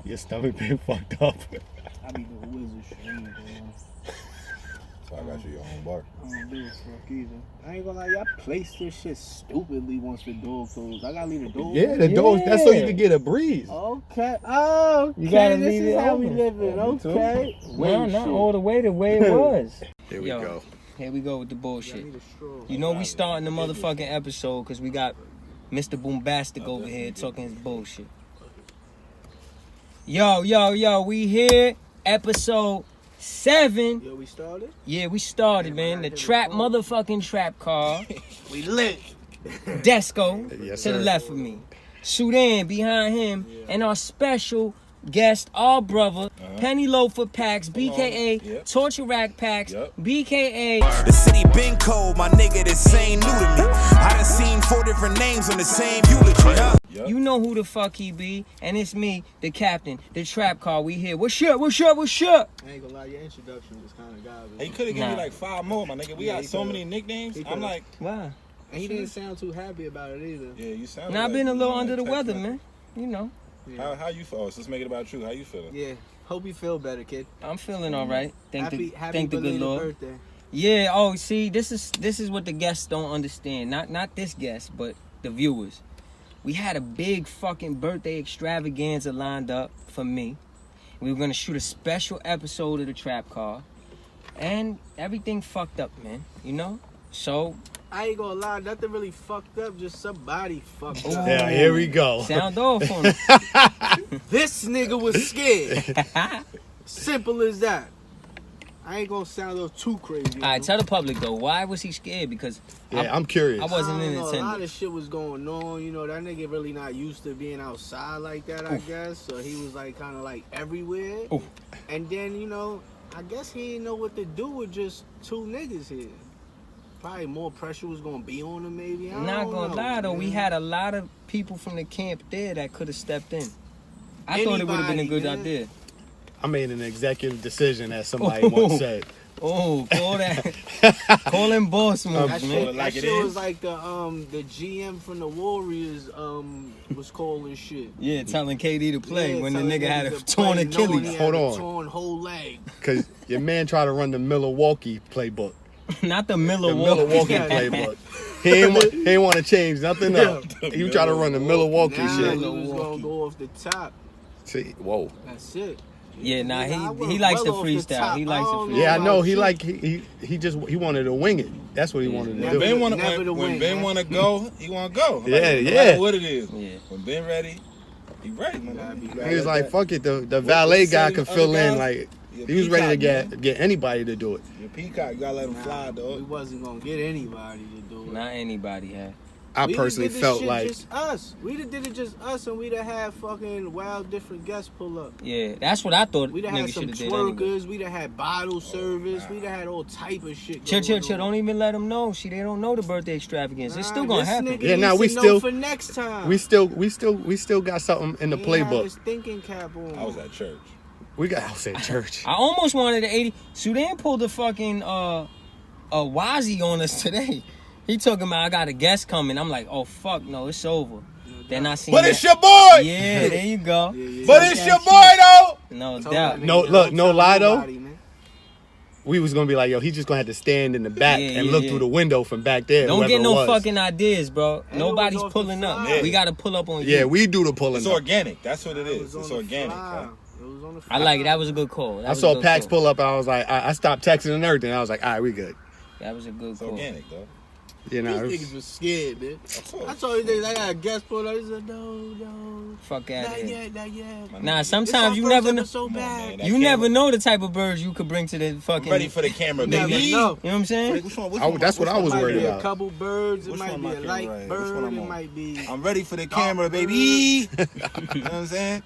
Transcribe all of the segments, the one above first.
Your stomach been fucked up. I be doing wizard shit. So I got you your own bar. I don't do it fuck either. I ain't gonna lie, y'all placed this shit stupidly once the door closed. I gotta leave the door. Yeah, the door. That's so you can get a breeze. Okay. Oh, okay. You gotta this leave is it how open. we living. Okay. No, not all the way the way it was. Here we go. Here we go with the bullshit. I need a straw. You know we starting the motherfucking episode because we got Mr. Boombastic over here talking his bullshit. Yo, we here. Episode 7. Yo, we started? Yeah, we started, man. The motherfucking trap car. We lit. Desco Yes, to the sir. left of me. Sudan behind him. And our special guest, our brother, Penny Loafer Packs, BKA Torture Rack Packs, BKA. The city been cold, my nigga, this ain't new to me. I done seen 4 different names on the same eulogy, huh? You know who the fuck he be, and it's me, the captain, the trap car. We here. What's up? What's up? What's up? I ain't gonna lie, your introduction was kind of garbage. He could have given me like 5 more, my nigga. We got so many nicknames. I'm like, Wow. And he didn't sound too happy about it either. yeah, you sound. Now I've like been a you little know, under the type weather, of- man. You know, How you feel? Let's make it about you. How you feeling? Yeah. Hope you feel better, kid. I'm feeling all right. Thank Happy the good belated Lord. birthday. Yeah. Oh, see, this is what the guests don't understand. Not this guest, but the viewers. We had a big fucking birthday extravaganza lined up for me. We were gonna shoot a special episode of the Trap Car, and everything fucked up, man. You know. So I ain't gonna lie, nothing really fucked up, just somebody fucked up. Yeah, here we go. sound off on it. This nigga was scared. Simple as that. I ain't gonna sound a little too crazy. All right, tell the public though, why was he scared? Because Yeah, I'm curious. I wasn't in A lot of attendance. shit was going on. You know, that nigga really not used to being outside like that, I guess. So he was like kind of like everywhere. Oof. And then, you know, I guess he didn't know what to do with just 2 niggas here. Probably more pressure was gonna be on him, maybe. I Not don't gonna know, lie though, man. we had a lot of people from the camp there that could have stepped in. I thought it would have been a good Anybody, man. idea. I made an executive decision, as somebody once said. Oh, call that, call him boss moves, That man. shit, like that it shit is. was like the GM from the Warriors was calling shit. Yeah, telling KD to play Yeah, when the telling nigga had a niggas to torn play, knowing Achilles. he Hold had a on. torn whole leg. Because your man tried to run the Milwaukee playbook. Not the The Milwaukee. Milwaukee playbook. He ain't want to change nothing up. He tried to run the Milwaukee Now shit. he was gonna go off the top. See, whoa. That's it. Yeah, nah, Nigga, I went he likes well the off freestyle. top. He likes the I don't freestyle. Yeah, I about know. He shit. like he wanted to wing it. That's what he wanted to Never do. Ben wanna, Never to when win, Ben man. want to go, he want to go. Like, Yeah, no yeah. matter what it is. Yeah. When Ben ready, he ready, man. Gotta be He was like, "Fuck it." The valet guy could fill in. Like Your he was ready to peacock, get anybody to do it. Your peacock, you gotta let him fly, We dog. wasn't gonna get anybody to do it. Not anybody had. I We personally did this felt shit like just us. We'd have did it just us, and we'd have had fucking wild different guests pull up. Yeah, that's what I thought We'd have had niggas some should have did anyway. twerkers. We'd have had bottle service. We'd have had all type of shit. Chill. going on. Don't even let them know. See, they don't know the birthday extravaganza. It's still gonna this happen. nigga Yeah, now needs we to know still- for next time. we still got something in the He ain't had playbook. his thinking cap on. I was at church. We got I was at church. I almost wanted the 80. Sudan pulled a fucking a Wazi on us today. He talking about I got a guest coming. I'm like, oh fuck no, it's over. Then I seen But that. it's your boy. Yeah, there you go. But it's your boy though. No Told doubt. that nigga, No, don't look, no tell lie, though. nobody, man. We was gonna be like, yo, he just gonna have to stand in the back Yeah, and yeah, look yeah. through the window from back there. Don't whoever get it no was. fucking ideas, bro. And it Nobody's was off the pulling up. fly. We gotta pull up on you. Yeah, we do the pulling It's up. organic. That's what it It is. was It's on the organic. fly. Huh? It was on the I like it. That was a good call. That I was a saw good Pax call. pull up. I was like, I stopped texting and everything. I was like, all right, we good. That was a good It's call. organic though. You know, These it was- niggas was scared, man. Of course. I told you niggas I got a guest pull up. He said, no. Fuck out Not of here. yet, not yet. Nah, This sometimes our you first never know. episode Come on, back. man. That You camera- never know the type of birds you could bring to the I'm fucking. ready for the camera, Never baby. know. You know what I'm saying? Which one? Which I- one? that's what which I one was might worried be? Might be about. a couple birds. It Which might one be my a camera light right? Which bird. one I'm It on? might be. I'm ready for the Dark camera, bird. baby. You know what I'm saying?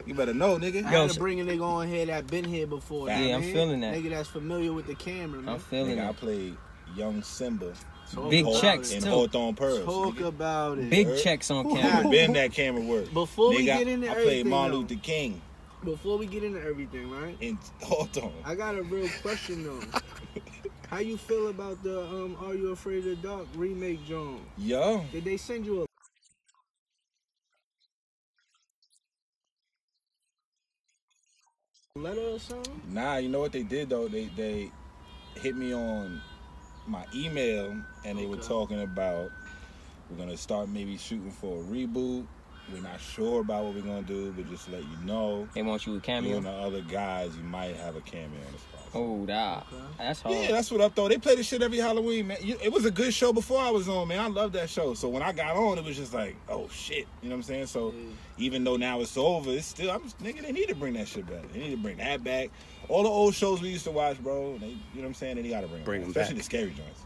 You better know, nigga. I Yo, had to so- bring a nigga on here that been here before. Yeah, you know I'm what I mean? feeling that. Nigga that's familiar with the camera, man. I'm feeling Nigga, I it. played young Simba. Talk Big about checks, it. in too. Hawthorne Pearls. Talk nigga. about it. Big Heard? checks on Who camera. been that camera work? Before we Nigga, get into I played everything, Martin though. Luther King Before we get into everything, right? in Hawthorne. I got a real question though. How you feel about the Are You Afraid of the Dark remake, John? Yo, Did they send you a Letter or something? Nah, you know what they did though? They hit me on my email and they were talking about we're gonna start maybe shooting for a reboot. We're not sure about what we're gonna do, but just to let you know. They want you a You cameo. and the other guys, you might have a cameo in this process. Oh, nah. That's hard. Yeah, that's what up though. They play this shit every Halloween, man. It was a good show before I was on, man. I love that show. So when I got on, it was just like, oh shit, you know what I'm saying? So even though now it's over, it's still, nigga, they need to bring that shit back. They need to bring that back. All the old shows we used to watch, bro. They, you know what I'm saying? They gotta bring them back. Especially the scary joints.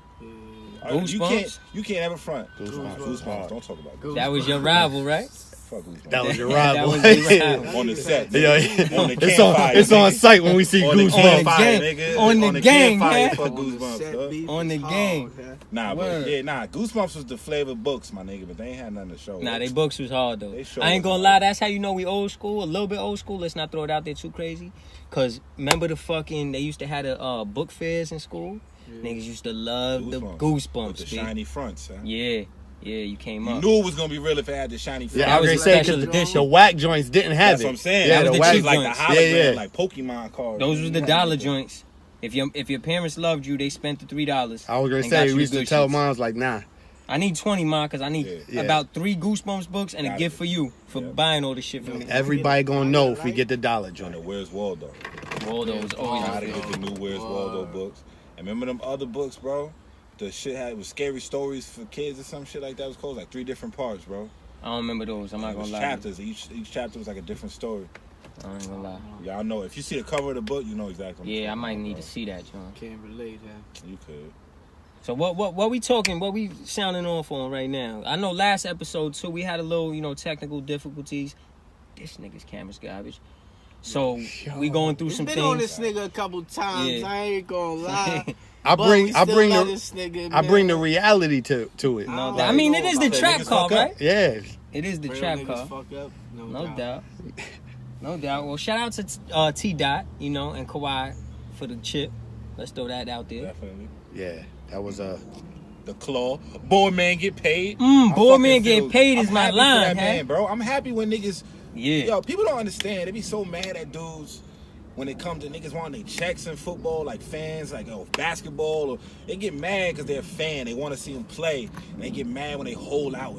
You can't ever front. Goosebumps. Don't talk about Goosebumps. That was your rival, right? Fuck Goosebumps. That was your rival. That was your rival. On the set. Yeah, On the campfire. it's on site when we see On the Goosebumps. campfire, nigga. On the gang, campfire, yeah. fuck Goosebumps. On the gang. Nah, but Goosebumps was the flavor books, my nigga, but they ain't had nothing to show. Nah, they books was hard though. They I ain't gonna lie, that's how you know we old school, a little bit old school. Let's not throw it out there too crazy. Cause remember they used to have the book fairs in school? Niggas used to love the Goosebumps. With the shiny fronts, huh? Yeah, you came up. You knew it was gonna be real if it had the shiny fronts. Yeah, I was gonna say, because the whack joints didn't have That's it. what I'm saying. Yeah, That was the the whack cheap like joints. the hologram, like Pokemon cards. Those was the dollar joints. If your parents loved you, they spent the $3. I was gonna and say, got you we used the to good tell shits. moms like, nah. I need 20, Mom, because I need Yeah. about 3 Goosebumps books and a gift for you for buying all this shit for me. Everybody gonna know if we get the dollar And joint. the Where's Waldo? Waldo was always Gotta get the new Where's Waldo books. And remember them other books, bro? The shit was scary stories for kids or some shit like that. It was called like 3 different parts, bro. I don't remember those. I'm not It was gonna lie. chapters. Each chapter was like a different story. I ain't gonna lie. Y'all know. If you see the cover of the book, you know exactly what I'm Yeah, I talking might about, need bro. to see that, John. Can't relate, huh? You could. So what we talking? What we sounding off on right now? I know last episode too, we had a little technical difficulties. This nigga's camera's garbage. So we going through some Been things. on this nigga a couple times. Yeah. I ain't gonna lie. I But bring we still love the this nigga, I bring the man. reality to it. No, I I mean, don't it is know the about trap that. car, Niggas fuck up. right? Yeah. It is the Real trap niggas car. fuck up. No doubt. No doubt. Well, shout out to T Dot, and Kawhi for the chip. Let's throw that out there. Definitely. Yeah. That was The claw. Boy, man, get paid. Boy, fucking man, get paid is I'm my happy line, for that huh? man, bro. I'm happy when niggas. Yeah. Yo, people don't understand. They be so mad at dudes when it comes to niggas wanting their checks in football, like fans, like basketball, or they get mad because they're a fan. They want to see them play, and they get mad when they hold out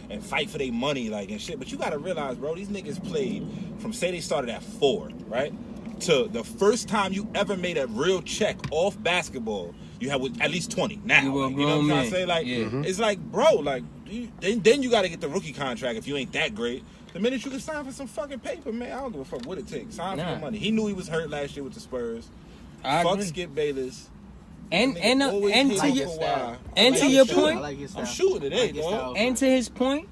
and fight for their money, like and shit. But you gotta realize, bro, these niggas played from say they started at 4, right, to the first time you ever made a real check off basketball. You have at least 20 now. You were a Like, you know what I'm grown trying man. to say? Like, Yeah. it's like, bro, like, then you got to get the rookie contract if you ain't that great. The minute you can sign for some fucking paper, man, I don't give a fuck what it takes. Sign for Nah. the money. He knew he was hurt last year with the Spurs. I Fuck agree. Skip Bayless. And Always to hate your Kawhi. and Like, to I'm your shooting. point, I like his I'm style. shooting today, dog. and to his point,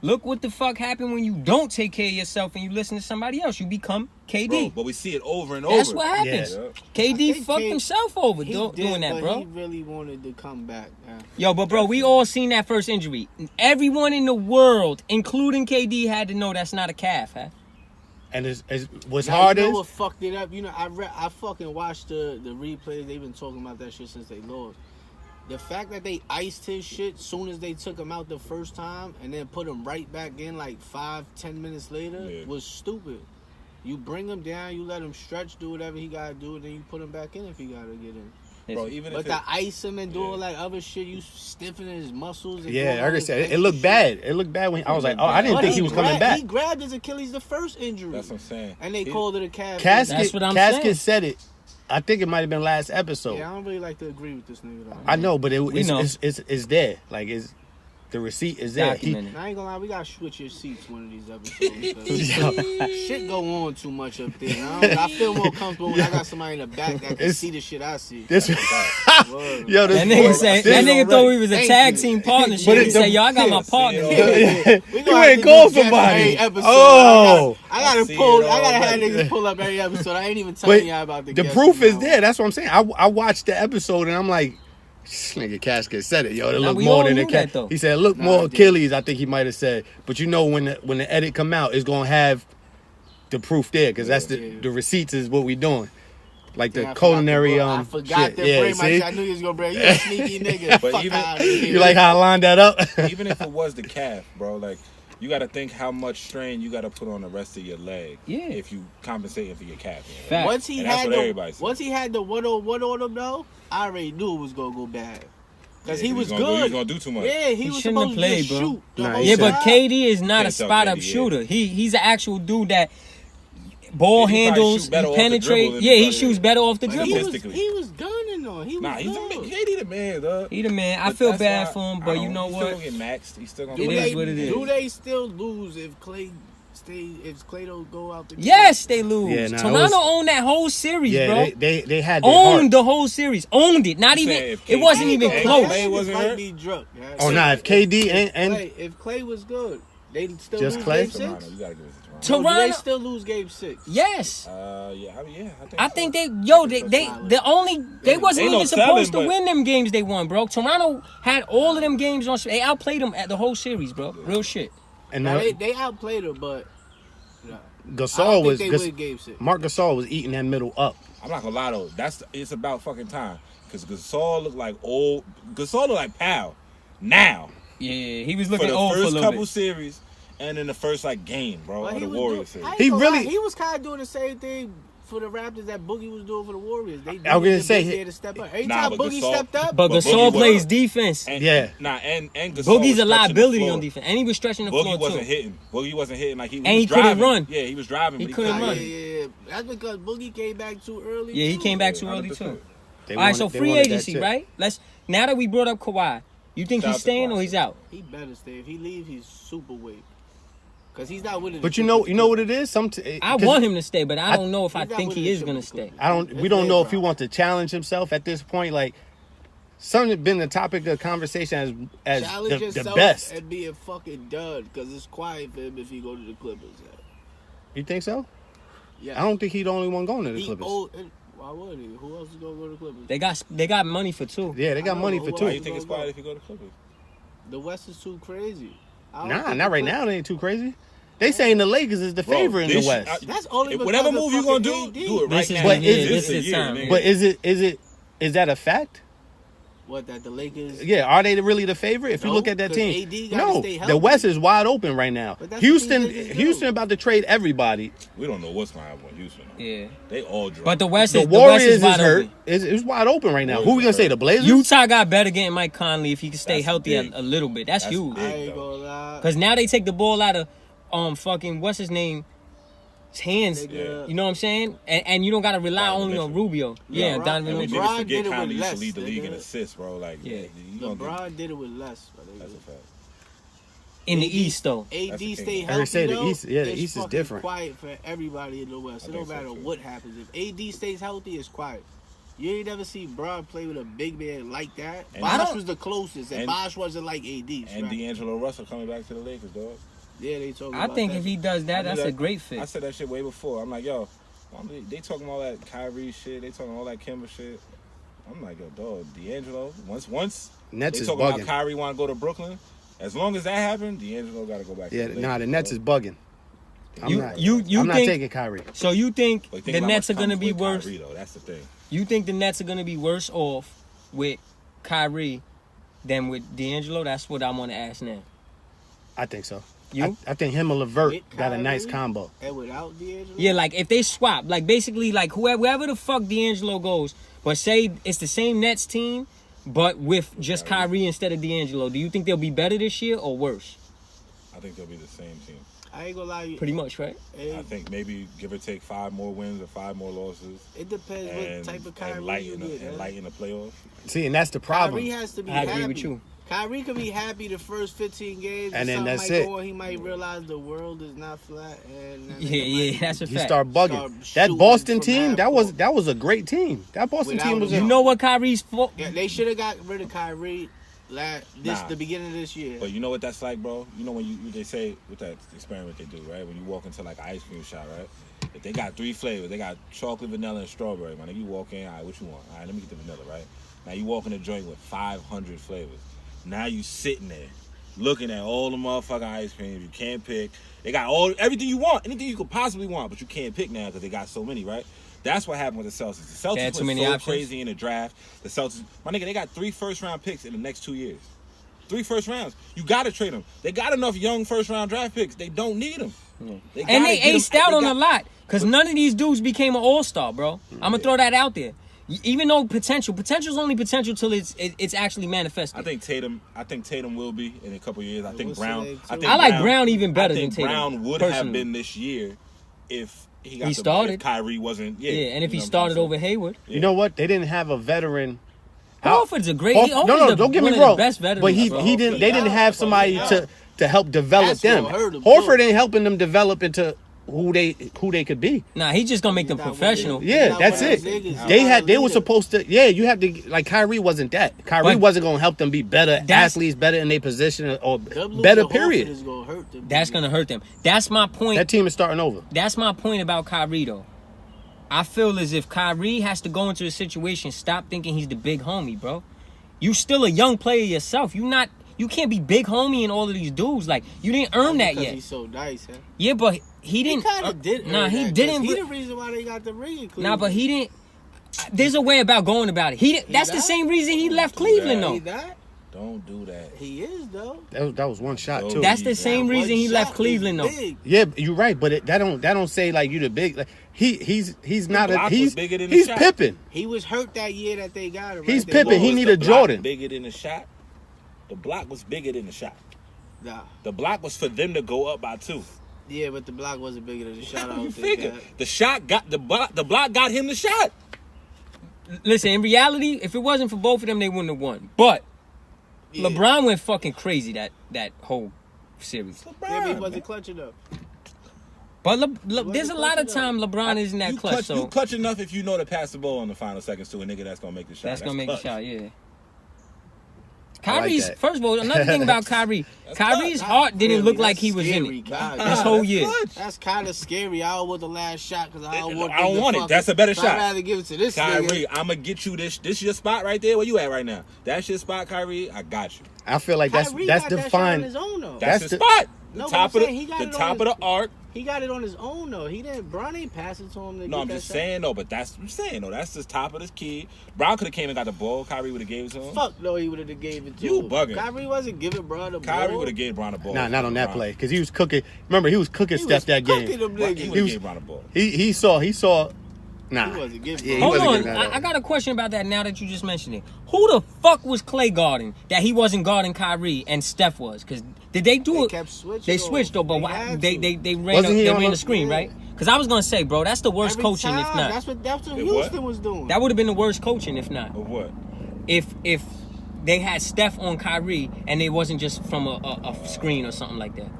look what the fuck happened when you don't take care of yourself and you listen to somebody else. You become KD. Bro, but we see it over and over. That's what happens. Yeah. KD I think fucked K- himself over He doing did, that, but bro. He really wanted to come back. Man. Yo, but bro, we all seen that first injury. Everyone in the world, including KD, had to know that's not a calf, huh? and what's Now, hard you know is what fucked it up? I fucking watched the replays. They've been talking about that shit since they lost. The fact that they iced his shit soon as they took him out the first time and then put him right back in like 5-10 minutes later was stupid. You bring him down, you let him stretch, do whatever he gotta do, and then you put him back in if he gotta get in. Bro, even But if to ice him and do all that other shit, you stiffening his muscles. And doing yeah, all like I this said, it extra looked shit. bad. It looked bad when I was like, oh, I didn't But think he was coming back. He grabbed his Achilles the first injury. That's what I'm saying. And they called it a calf. Casket That's what I'm saying. Casket said it. I think it might have been last episode. Yeah, I don't really like to agree with this nigga though. I know, but We know. it's there. Like the receipt is there. Documented. I ain't gonna lie, we gotta switch your seats one of these episodes. Because shit go on too much up there. I feel more comfortable when I got somebody in the back that can It's- see the shit I see. This, Word. yo, this That nigga boy- that nigga thought we was a Thank tag you. team partnership. But He it- said, yo, I got my partner. Yeah. Yeah. We You gonna have ain't to call do guests somebody. every episode. Oh. I gotta see pull. it I gotta have already. niggas pull up every episode. I ain't even telling But y'all about the the guests, proof you is know. there. That's what I'm saying. I watched the episode and I'm like, this nigga Casket said it, yo. It Nah, look we more all than knew a that, cat. though. He said, look Nah, more I did. Achilles. I think he might have said. But you know when the edit come out, it's gonna have the proof there because that's the receipts is what we doing. Like the I culinary forgot I forgot shit. to Yeah, bring my see? shit. I knew you was gonna bring. You a sneaky nigga. But Fuck even- out of here. You like how I lined that up? Even if it was the calf, bro, like You got to think how much strain you got to put on the rest of your leg. Yeah. If you compensating for your calf. Fact. Once he And that's had what everybody said. once he had the 101 on him though, I already knew it was gonna go bad. Cause he was He good. was gonna do too much. Yeah, he was shouldn't have supposed played, to just bro. shoot. The Nah, whole he Yeah, shouldn't. but time. KD is not a Can't tell spot up KD, yeah. shooter. He's an actual dude that ball He probably handles, shoot better he off the penetrates. dribble than Yeah, he he shoots does. better off the But dribble. Statistically. he was gunning on. He was Nah, he's good. KD the man, dog. He the man. I But feel that's bad why- for him, I but don't- you know He's what? still gonna get maxed. He's still gonna Do It get is they, what it is. Do they still lose if Clay if Clay don't go out the game? Yes, they lose. Yeah, nah, it Toronto was- owned that whole series, Yeah, bro. they had their Owned heart. the whole series. Owned it. Not You even. saying if It KD wasn't even ain't close. Clay wasn't might hurt? be drunk. Oh, nah, if KD and if Clay was good, they still Just lose Clay? game 6. Toronto, you gotta give it to Toronto. So do they Toronto. still lose game 6? Yes. I I think they wasn't Ain't no even supposed selling, to but- win them games they won, bro. Toronto had all of them games on. They outplayed them at the whole series, bro. Real shit. and Now, now they outplayed her, but I Gasol don't was think they win game 6. Marc Gasol was eating that middle up. I'm not gonna lie though. It's about fucking time. Cause Gasol looked like old. Gasol looked like Powell. Now Yeah, he was for looking the old for a first little couple bit. series and in the first like game, bro, But of he the was Warriors doing- series. I ain't gonna lie, really- he was kind of doing the same thing for the Raptors that Boogie was doing for the Warriors. They I was gonna the say, big there to step up. Every Nah, time but Boogie Gasol- stepped up, But But Gasol Boogie plays was- defense. And, Yeah. and Gasol was Boogie's a stretching the liability floor. on defense, and he was stretching the Boogie floor wasn't too. hitting. Boogie wasn't hitting like he was And he couldn't driving. run. Yeah, he was driving. He but couldn't couldn't run. hit. yeah. That's because Boogie came back too early. Yeah, he too. came back too Yeah, early 100%. too. They All right, wanted- so they free wanted that agency, chip. right? Now that we brought up Kawhi, you think Shout he's out to staying Kawhi. or he's out? He better stay. If he leave, he's super weak. Cause he's not winning. But you know what it is. I want him to stay, but I don't know if I He's not think winning he is the gonna triple stay. crown. We don't know if he wants to challenge himself at this point. Like something been the topic of conversation as Challenge the yourself best. and be a fucking dud because it's quiet for him if he go to the Clippers. You think so? Yeah, I don't think he's the only one going to the he Clippers. old. Why would he? Who else is gonna go to the Clippers? They got money for two. Yeah, they got I know, money but for who Why two. you else? think it's quiet if you go to Clippers? The West is too crazy. I don't Nah, think not the right Clippers- now. They ain't too crazy. They saying the Lakers is the Bro, favorite in the this- West. That's only because whatever of move you gonna do, fucking AD. do it right This is now. the But year. is- This the is the year, time. nigga. But is that a fact? What, that the Lakers? Yeah, are they really the favorite? If you No, look at that 'cause team, AD gotta no, stay the healthy. West is wide open right now. But that's Houston, what these niggas do. Houston about to trade everybody. We don't know what's gonna happen with Houston. Yeah, They all drunk. but the West The is Warriors is wide hurt. open. It's wide open right now. Warriors Who we gonna are say? hurt. The Blazers? Utah got better getting Mike Conley if he could stay That's healthy big. a little bit. That's That's huge. big. I ain't gonna lie. Because now they take the ball out of fucking what's his name, his hands. Nigga. You know what I'm saying? And you don't gotta rely Donovan only on Mitchell. Rubio. Yeah, Yeah, LeBron- Donovan And we Mitchell. LeBron niggas did forget it with Conley used to less, lead the league in nigga. assists, bro. Like, Yeah. you gonna get- LeBron did it with less. my nigga. That's a fact. In the East though. AD That's the stay king. I healthy say the though, East- yeah, the it's East is fucking different. quiet for everybody in the West. It I don't think so, matter too. what happens. If AD stays healthy, it's quiet. You ain't never see Bron play with a big man like that. And- Bosh was the closest, and and- Bosh wasn't like AD. And right? D'Angelo Russell coming back to the Lakers, dog. Yeah, they talking I about think that. if he does that, I knew that's a that- great I fit. said that shit way before. I'm like, yo, they talking all that Kyrie shit. They talking all that Kimber shit. I'm like, yo, dog, D'Angelo. Once Nets they is talking about bugging. Kyrie want to go to Brooklyn. As long as that happened, D'Angelo got to go back. Yeah, to the nah, the Lakers, Nets dog. is bugging. I'm You- not, you I'm not think- taking Kyrie. So you think But the think about Nets are what gonna comes be with worse? Kyrie, though. That's the thing. You think the Nets are gonna be worse off with Kyrie than with D'Angelo? That's what I want to ask now. I think so. You? I think him and LeVert With got a nice Kyrie? combo. And without D'Angelo? Yeah, like if they swap, like basically like wherever the fuck D'Angelo goes, but say it's the same Nets team, but with just Kyrie instead of D'Angelo, do you think they'll be better this year or worse? I think they'll be the same team. I ain't gonna lie. You, Pretty much, right? I think maybe give or take 5 more wins or 5 more losses. it depends And, what type of Kyrie and you lighten, get. and man. lighten the playoffs. See, and that's the problem. Kyrie has to be I happy. agree with you. Kyrie could be happy the first 15 games, And then something that's might it. go on, he might realize the world is not flat, and then Yeah, that's a He fact. start bugging. Start That shooting Boston from team, half that was a great team. That Boston Without team was. him. You know what Kyrie's fault? Yeah, they should have got rid of Kyrie Nah. the beginning of this year. But you know what that's like, bro? You know when they say with that experiment they do, right? When you walk into like an ice cream shop, right? If they got 3 flavors, they got chocolate, vanilla, and strawberry. Man, you walk in, all right, what you want? All right, let me get the vanilla, right? Now you walk in the joint with 500 flavors. Now you sitting there looking at all the motherfucking ice creams. You can't pick. They got everything you want, anything you could possibly want, but you can't pick now because they got so many, right? That's what happened with the Celtics. The They had Celtics too went many so options. crazy in the draft. The Celtics, my nigga, they got 3 first-round picks in the next 2 years. 3 first rounds. You got to trade him. They got enough young first round draft picks. They don't need him. Yeah. And they aced out on a lot because none of these dudes became an all-star, bro. I'm gonna throw that out there. Even though potential's only potential till it's actually manifested. I think Tatum will be in a couple of years. I think Brown. I like Brown even better than Tatum. Brown would have been this year if he started. If Kyrie wasn't. Yeah, and if he started over Hayward. Yeah. You know what? They didn't have a veteran. Horford's a great. No, don't get me wrong. Best veterans, but he didn't. They didn't have somebody to help develop them. Horford ain't helping them develop into who they could be. Nah, he's just gonna make them professional. Yeah, that's it. They were supposed to. Yeah, you have to. Like Kyrie wasn't that. Kyrie wasn't gonna help them be better athletes, better in their position, or better. Period. That's gonna hurt them. That's my point. That team is starting over. That's my point about Kyrie though. I feel as if Kyrie has to go into a situation, stop thinking he's the big homie, bro. You still a young player yourself. You can't be big homie in all of these dudes. Like, you didn't earn that yet. He's so nice, huh? Yeah, but he didn't. He kind of did. He didn't. He's the reason why they got the ring in Cleveland. Nah, but he didn't. There's a way about going about it. That's the same reason he left Cleveland, though. Don't do that. He is, though. That was one shot, too. That's the same reason he left Cleveland, though. Yeah, you're right, but that don't say like you the big. Like, he's not a he's Pippen. He was hurt that year that they got him. He's Pippen. He need a Jordan. Bigger than the shot. The block was bigger than the shot. Nah. The block was for them to go up by 2. Yeah, but the block wasn't bigger than the shot. You figure the shot got the block got him the shot. Listen, in reality, if it wasn't for both of them, they wouldn't have won. But LeBron went fucking crazy that whole series. Yeah, he wasn't clutch enough. But there's a lot of time LeBron isn't that clutch. You clutch enough if you know to pass the ball in the final seconds to a nigga that's gonna make the shot. That's gonna make clutch. the shot, yeah. Kyrie's, first of all, another thing about Kyrie's heart didn't look like he was in it this whole year. That's kind of scary. I don't want the last shot because I don't want it. That's a better shot. I'd rather give it to this Kyrie, nigga. I'm going to get you this. This your spot right there? Where you at right now? That's your spot, Kyrie? I got you. I feel like that's defined. That's the spot. The top of the arc. He got it on his own though. Brown ain't pass it to him. I'm just saying though. But that's the top of this key. Brown could have came and got the ball. Kyrie would have gave it to him. Fuck no, he would have gave it to him. You bugging. Kyrie wasn't giving Brown the ball. Kyrie would have gave Brown the ball. Nah, not on that play because he was cooking. Remember, he was cooking Steph that game. He would have gave Brown the ball. He saw. Nah. He wasn't giving. Yeah, hold on, I got a question about that. Now that you just mentioned it, who the fuck was Klay guarding that he wasn't guarding Kyrie and Steph was? Because did they do it? Kept switching. They switched though, but they ran the screen, right? Because I was gonna say, bro, that's the worst coaching if not. That's what Houston was doing. That would have been the worst coaching if not. Of what? If they had Steph on Kyrie and it wasn't just from a screen or something like that.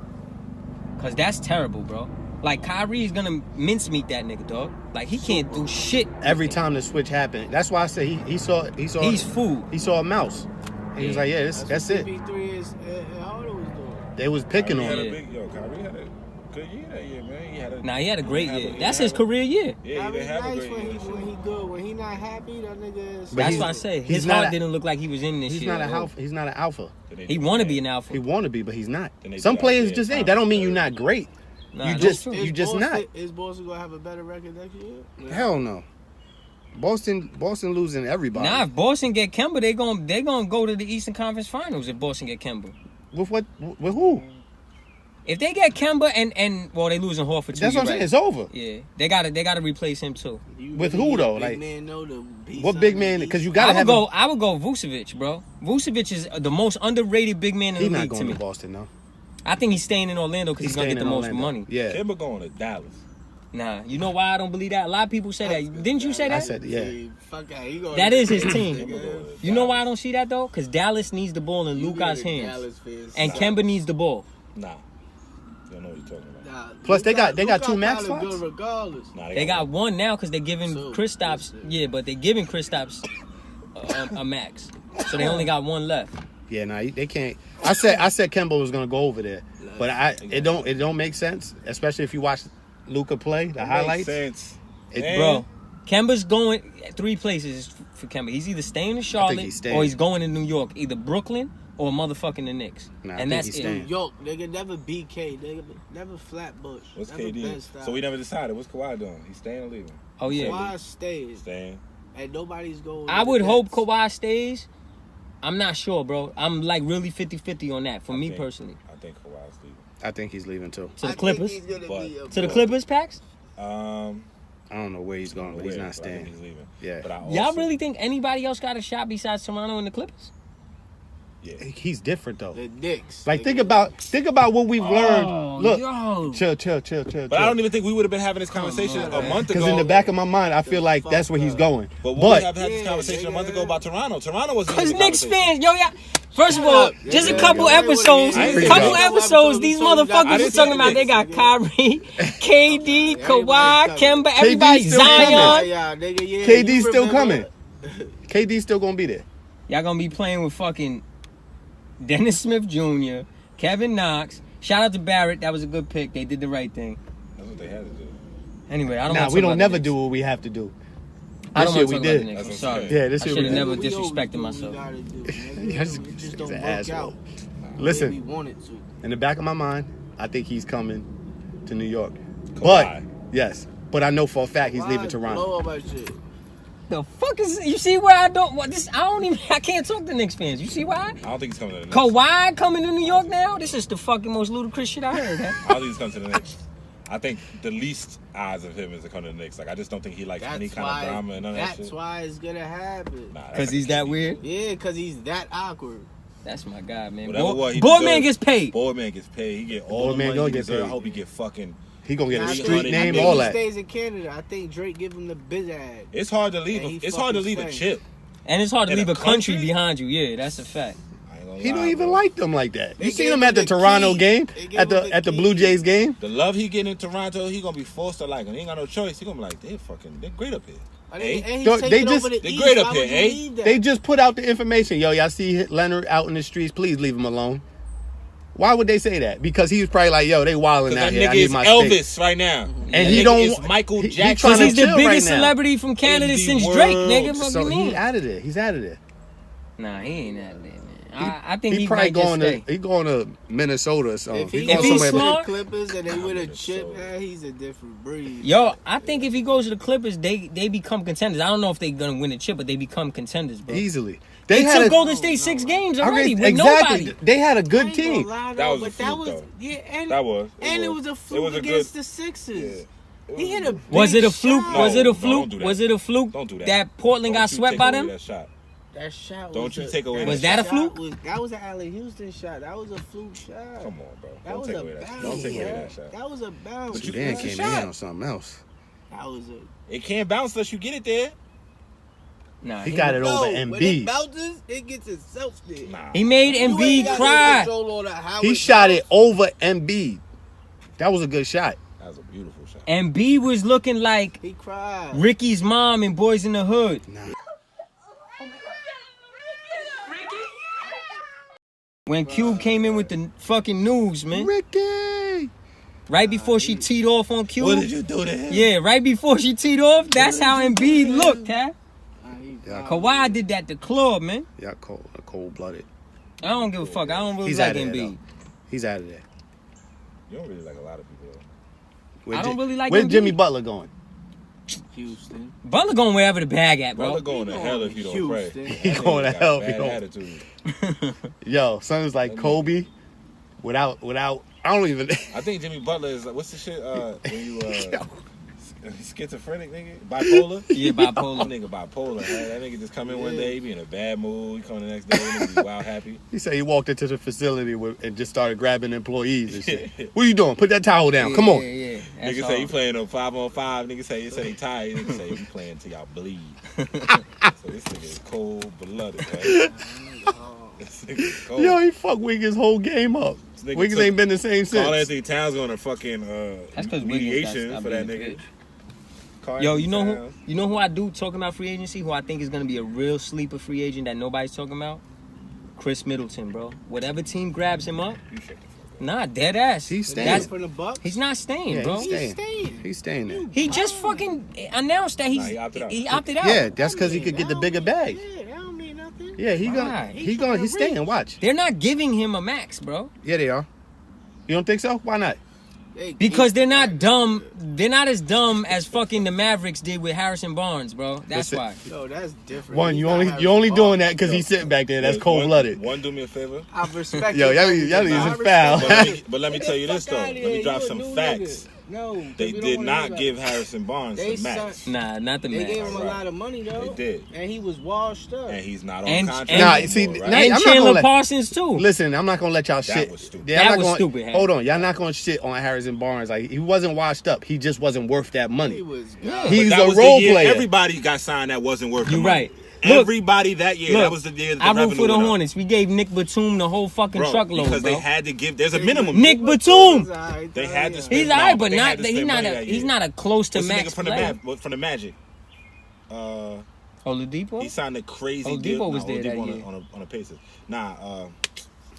Because that's terrible, bro. Like, Kyrie's gonna mincemeat that nigga, dog. Like, he can't do shit. Every time the switch happened. That's why I said he saw. He's food. He saw a mouse. He was like, yeah, that's it. CP3 is Harden was doing. They was picking on him. Kyrie had a good year that year, man. He had a great year. That's his career year. Yeah, he have nice when he good. When he not happy, that nigga is. That's why I say his heart didn't look like he was in this shit. He's not an alpha. He want to be an alpha. He want to be, but he's not. Some players just ain't. That don't mean you're not great. Nah, you just not. Is Boston gonna have a better record next year? Yeah. Hell no. Boston losing everybody. Nah, if Boston get Kemba, they gonna go to the Eastern Conference Finals. If Boston get Kemba, with what? With who? If they get Kemba and they losing Horford too. That's what I'm saying. It's over. Yeah, they gotta replace him too. With who though? Like what big man? Because you gotta have. I would go Vucevic, bro. Vucevic is the most underrated big man in the league to me. He's not going to Boston, though. I think he's staying in Orlando because he's gonna get the most money. Yeah. Kemba going to Dallas. Nah, you know why I don't believe that? A lot of people say that. Didn't you say that? I said, yeah. That is his team. You know why I don't see that though? Because Dallas needs the ball in Luka's hands, and Kemba needs the ball. Nah, you don't know what you're talking about. Plus, they got 2 max slots. They got one now because they're giving Kristaps. Yeah, but they're giving Kristaps a max, so they only got 1 left. Yeah, nah, they can't. I said Kemba was gonna go over there, but it don't make sense, especially if you watch Luka play the highlights. Makes sense. Bro, Kemba's going 3 places for Kemba. He's either staying in Charlotte or he's going to New York, either Brooklyn or motherfucking the Knicks. Nah, and that's it. New York, they can never beat K. They can never Flatbush. What's KD? So we never decided. What's Kawhi doing? He's staying or leaving? Oh yeah, Kawhi stays. Staying. And nobody's going. I would hope Kawhi stays. I'm not sure, bro. I'm like really 50-50 on that. For me think- personally. I think Kawhi's leaving. I think he's leaving too. To the Clippers? He's gonna But- be a To the ball. Clippers, Pax? I don't know where he's going, but he's not I think staying. he's leaving. Yeah. But I Y'all also- really think anybody else got a shot besides Toronto and the Clippers? Yeah. He's different though. The Knicks. Like think about what we've learned. Look, yo. chill. But I don't even think we would have been having this conversation a month ago. Because in the back of my mind, I feel like that's where he's going. But we But have had this conversation a month ago about Toronto. Toronto wasn't Because in the Knicks conversation. fans, yo, yeah. First of all, just a couple yeah. episodes, I agree, couple bro. episodes, these I motherfuckers didn't was talking say about they got Kyrie, KD, Kawhi, coming. Kemba, everybody, still Zion. Yeah, nigga, yeah, KD's you still remember- coming. KD's still gonna be there. Y'all gonna be playing with fucking Dennis Smith Jr., Kevin Knox. Shout out to Barrett, that was a good pick. They did the right thing. That's what they had to do. Anyway, I don't. Nah, wanna we talk don't about never the do Knicks. what we have to do. I This don't shit want we to talk about the did. Knicks. I'm That's sorry. what I'm saying. Yeah, this I shit should we have did. never We always disrespected do what myself. we gotta do, nigga. It just don't He's an work asshole. out. We Listen, wanted to. in the back of my mind, I think he's coming to New York. Kawhi. But yes, but I know for a fact he's Why leaving Toronto. blow up our shit? The fuck is you see where I don't what this? I don't even. I can't talk to Knicks fans. You see why? I don't think he's coming to the Knicks. Kawhi coming to New York now? This is the fucking most ludicrous shit I heard. Huh? I don't think he's coming to the Knicks. I think the least odds of him is to come to the Knicks. Like, I just don't think he likes any That's kind why. of drama and none of that That's shit. why it's gonna happen. Nah, that's Because like he's a that kid. weird. Yeah, because he's that awkward. That's my guy, man. Whatever what he Boardman deserves. gets paid. Boardman gets paid. He get all the Boardman money gonna he get deserves. I paid. hope he get fucking. He gonna get a I street think- name, I think all he that. stays in Canada. I think Drake give him the biz ad. It's hard to leave. And he It's hard to fucking leave a stank. chip. And it's hard to In leave a a country country? behind you. Yeah, that's a fact. I ain't gonna He lie, don't even bro. like them like that. They You seen gave him him at the the Toronto key. game, They gave at him the the key. Blue Jays game. The love he get in Toronto, he gonna be forced to like him. He ain't got no choice. He gonna be like, they're great up here. And Eh? he's Yo, taking they just- over the they East. great up Why here, would you eh? leave that? They just put out the information. Yo, y'all see Leonard out in the streets. Please leave him alone. Why would they say that? Because he was probably like, yo, they wilding Because out that here. I nigga need is my Elvis steak. right now. And That he nigga don't. is Michael he Jackson. trying Because to he's the chill biggest right now. celebrity from Canada In the since Drake, world. nigga. What So you he mean? out of there. He's out of there. Nah, he ain't out of there, man. I think He he probably might just going stay. to. He going to Minnesota or something. If he going If he's somewhere- smart- to the Clippers and they with a Minnesota. chip, man, he's a different breed. Yo, I think if he goes to the Clippers, they become contenders. I don't know if they're gonna win a chip, but they become contenders, bro. easily. They had took a, Golden State 6 games already with exactly. nobody. They had a I good ain't gonna team. lie, That though, was a but fluke, though. Yeah, and That was. and it was a fluke was a against good- the Sixers. Yeah. He hit a big Was it a fluke? shot. No, Was it a no, fluke? don't do that. Was it a fluke? Don't do that. That Portland Don't got you swept take by away them? That shot. That shot Don't was you a- take away Was that a shot fluke? that was an Allen Houston shot. That was a fluke shot. Come on, bro. That Don't was take a away that shot. bounce. Don't take away yeah. that shot. That was a bounce. But you Dan That's a came shot. in on something else. That was a. It can't bounce unless you get it there. Nah, He got it No, over when it Embiid. bounces, it gets itself there. Nah. He made You ain't Embiid got no cry. control on how He it shot it bounced. over Embiid. That was a good shot. That was a beautiful shot. Embiid was looking like He cried. Ricky's mom in Boys in the Hood. When Cube came in with the fucking news, man. Ricky. Right before she teed off on Cube. What did you do to him? Yeah, right before she teed off, that's how Embiid looked, huh? Yeah, Kawhi did that to Club, man. Yeah, cold blooded. I don't give a fuck. I don't really He's like out of there. Embiid. Though. He's out of there. You don't really like a lot of people. Though. Where I don't really like Where's Embiid. Jimmy Butler going? Houston. Butler going wherever the bag at, Brother bro. going to hell if you don't pray. Houston. He That going to nigga got hell if he bad don't. attitude. Yo, son's like Kobe. Without. I don't even. I think Jimmy Butler is what's the shit when you schizophrenic nigga, bipolar. Yeah, That bipolar. nigga bipolar. Man. That nigga just come in one day, he be in a bad mood. He come the next day, nigga be wild happy. He said he walked into the facility and just started grabbing employees and shit. What are you doing? Put that towel down. Come on. Yeah. That's Nigga say hard. he playing on 5-on-5. Nigga say he tired. Nigga say he playing till y'all bleed. So this nigga is cold blooded, right? This nigga is cold. Yo, he fucked Wiggins' whole game up. This nigga Wiggins took- ain't been the same Carl since. Anthony Towns going to fucking That's because mediation for that nigga. Carl Yo, Anthony you know who? Towns. You know who I do talking about free agency? Who I think is gonna be a real sleeper free agent that nobody's talking about? Chris Middleton, bro. Whatever team grabs him up, You shut the fuck up. nah, dead ass. He's staying. That's- From the Bucks. He's not staying, Yeah, bro. he's staying. staying. He's staying there. He just fucking announced that Nah, he opted out. he opted out. Yeah, that's because he could get the bigger bag. Yeah, that don't mean nothing. Yeah, he Right. he's staying. Watch. They're not giving him a max, bro. Yeah, they are. You don't think so? Why not? Because they're not dumb. They're not as dumb as fucking the Mavericks did with Harrison Barnes, bro. That's why. Yo, that's different. One, you only doing that because he's sitting back there. That's cold blooded. One, do me a favor. I respect. Yo, y'all using foul. But let me tell you this though. Let me drop some facts. No, they did not give Harrison Barnes the max. Nah, not the max. They gave him a lot of money though. They did, and he was washed up. And he's not on contract. And Chandler Parsons too. Listen, I'm not gonna let y'all shit. That was stupid. That was stupid. Hold on, y'all not gonna shit on Harrison Barnes. Like he wasn't washed up. He just wasn't worth that money. He's a role player. Everybody got signed that wasn't worth. You're right. Everybody that year, that was the year. I root for the Hornets. We gave Nick Batum the whole fucking truckload, because they had to give. There's a minimum. Nick Batum. They had to spend. He's alright, but he's not a close to max player. From the Magic. Oladipo. He signed a crazy deal. Oladipo was there that year on the Pacers.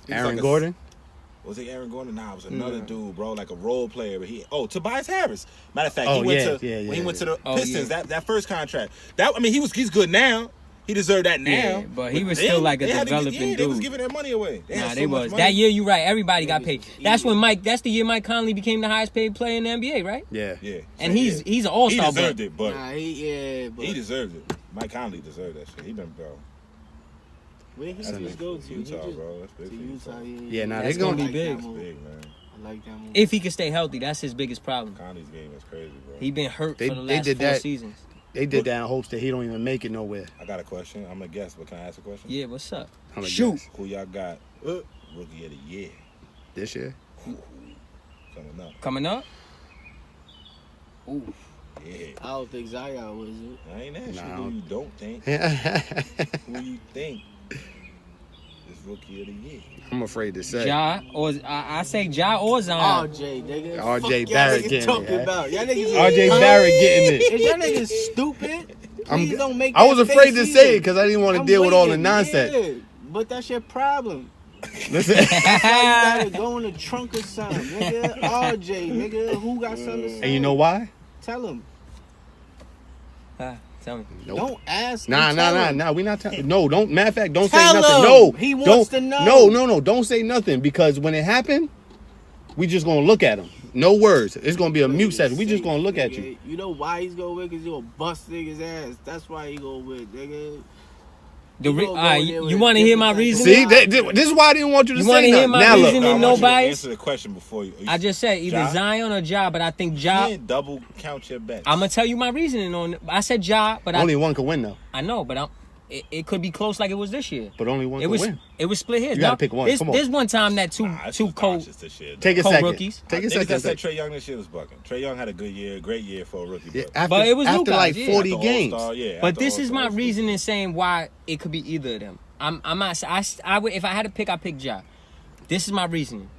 Aaron Gordon. Was it Aaron Gordon? Nah, it was another dude, bro, like a role player. But Tobias Harris. Matter of fact, he went to the Pistons. That first contract. He's good now. He deserved that now. Yeah, but he was still like a developing dude. They was giving their money away. They was. That year, you're right. Everybody got paid. That's the year Mike Conley became the highest paid player in the NBA, right? Yeah. And he's an all-star. He deserved it, but he deserved it. Mike Conley deserved that shit. He been, bro. Where he just go to Utah, bro. That's big to Utah. Yeah, that's gonna be big. That's big, man. I like that move. If he can stay healthy, that's his biggest problem. Conley's game is crazy, bro. He been hurt for the last 4 seasons. They did that in hopes that he don't even make it nowhere. I got a question. I'm gonna guess, but can I ask a question? Yeah, what's up? Shoot. Guess. Who y'all got rookie of the year? This year? Coming up. Ooh. Yeah. I don't think Zion was it. I ain't asking who you don't think. Who you think is rookie of the year? I'm afraid to say. I say Ja or Zion. RJ, nigga. RJ Barrett getting it. RJ Barrett getting it. Is y'all niggas stupid? Please don't make I was that afraid face to say either. it because I didn't want to deal with all the nonsense. Yeah, but that's your problem. Listen. You gotta go in the trunk or something, nigga. RJ, nigga. Who got something to say? And you know why? Tell him. Tell me. Nope. Don't ask. Nah. We not telling. No, don't. Matter of fact, don't tell say nothing. Him. No, he wants to No. know. Don't say nothing because when it happened, we just gonna look at him. No words. It's gonna be a mute session. We just gonna look at you. You know why he's gonna win? Because you gonna bust niggas ass. That's why he gonna win, nigga. You want to hear my reason? See, this is why I didn't want you to say nothing. You want to hear my reason and no bias? Answer the question before you. I just said either Zion or Ja, but I think Ja. You can't double count your bets. I'm gonna tell you my reasoning on it. I said Ja, but only one could win though. I know, but it could be close like it was this year. But only one could win. It was split hairs. You gotta pick one. Come on. There's one time that two Take a second. Rookies. Take a second. That said Trae Young this year was bucking. Trae Young had a good year, great year for a rookie. Yeah, but it was after like 40 games. But this is my reasoning saying why it could be either of them. I'm not. I would if I had to pick, I pick Ja. This is my reasoning.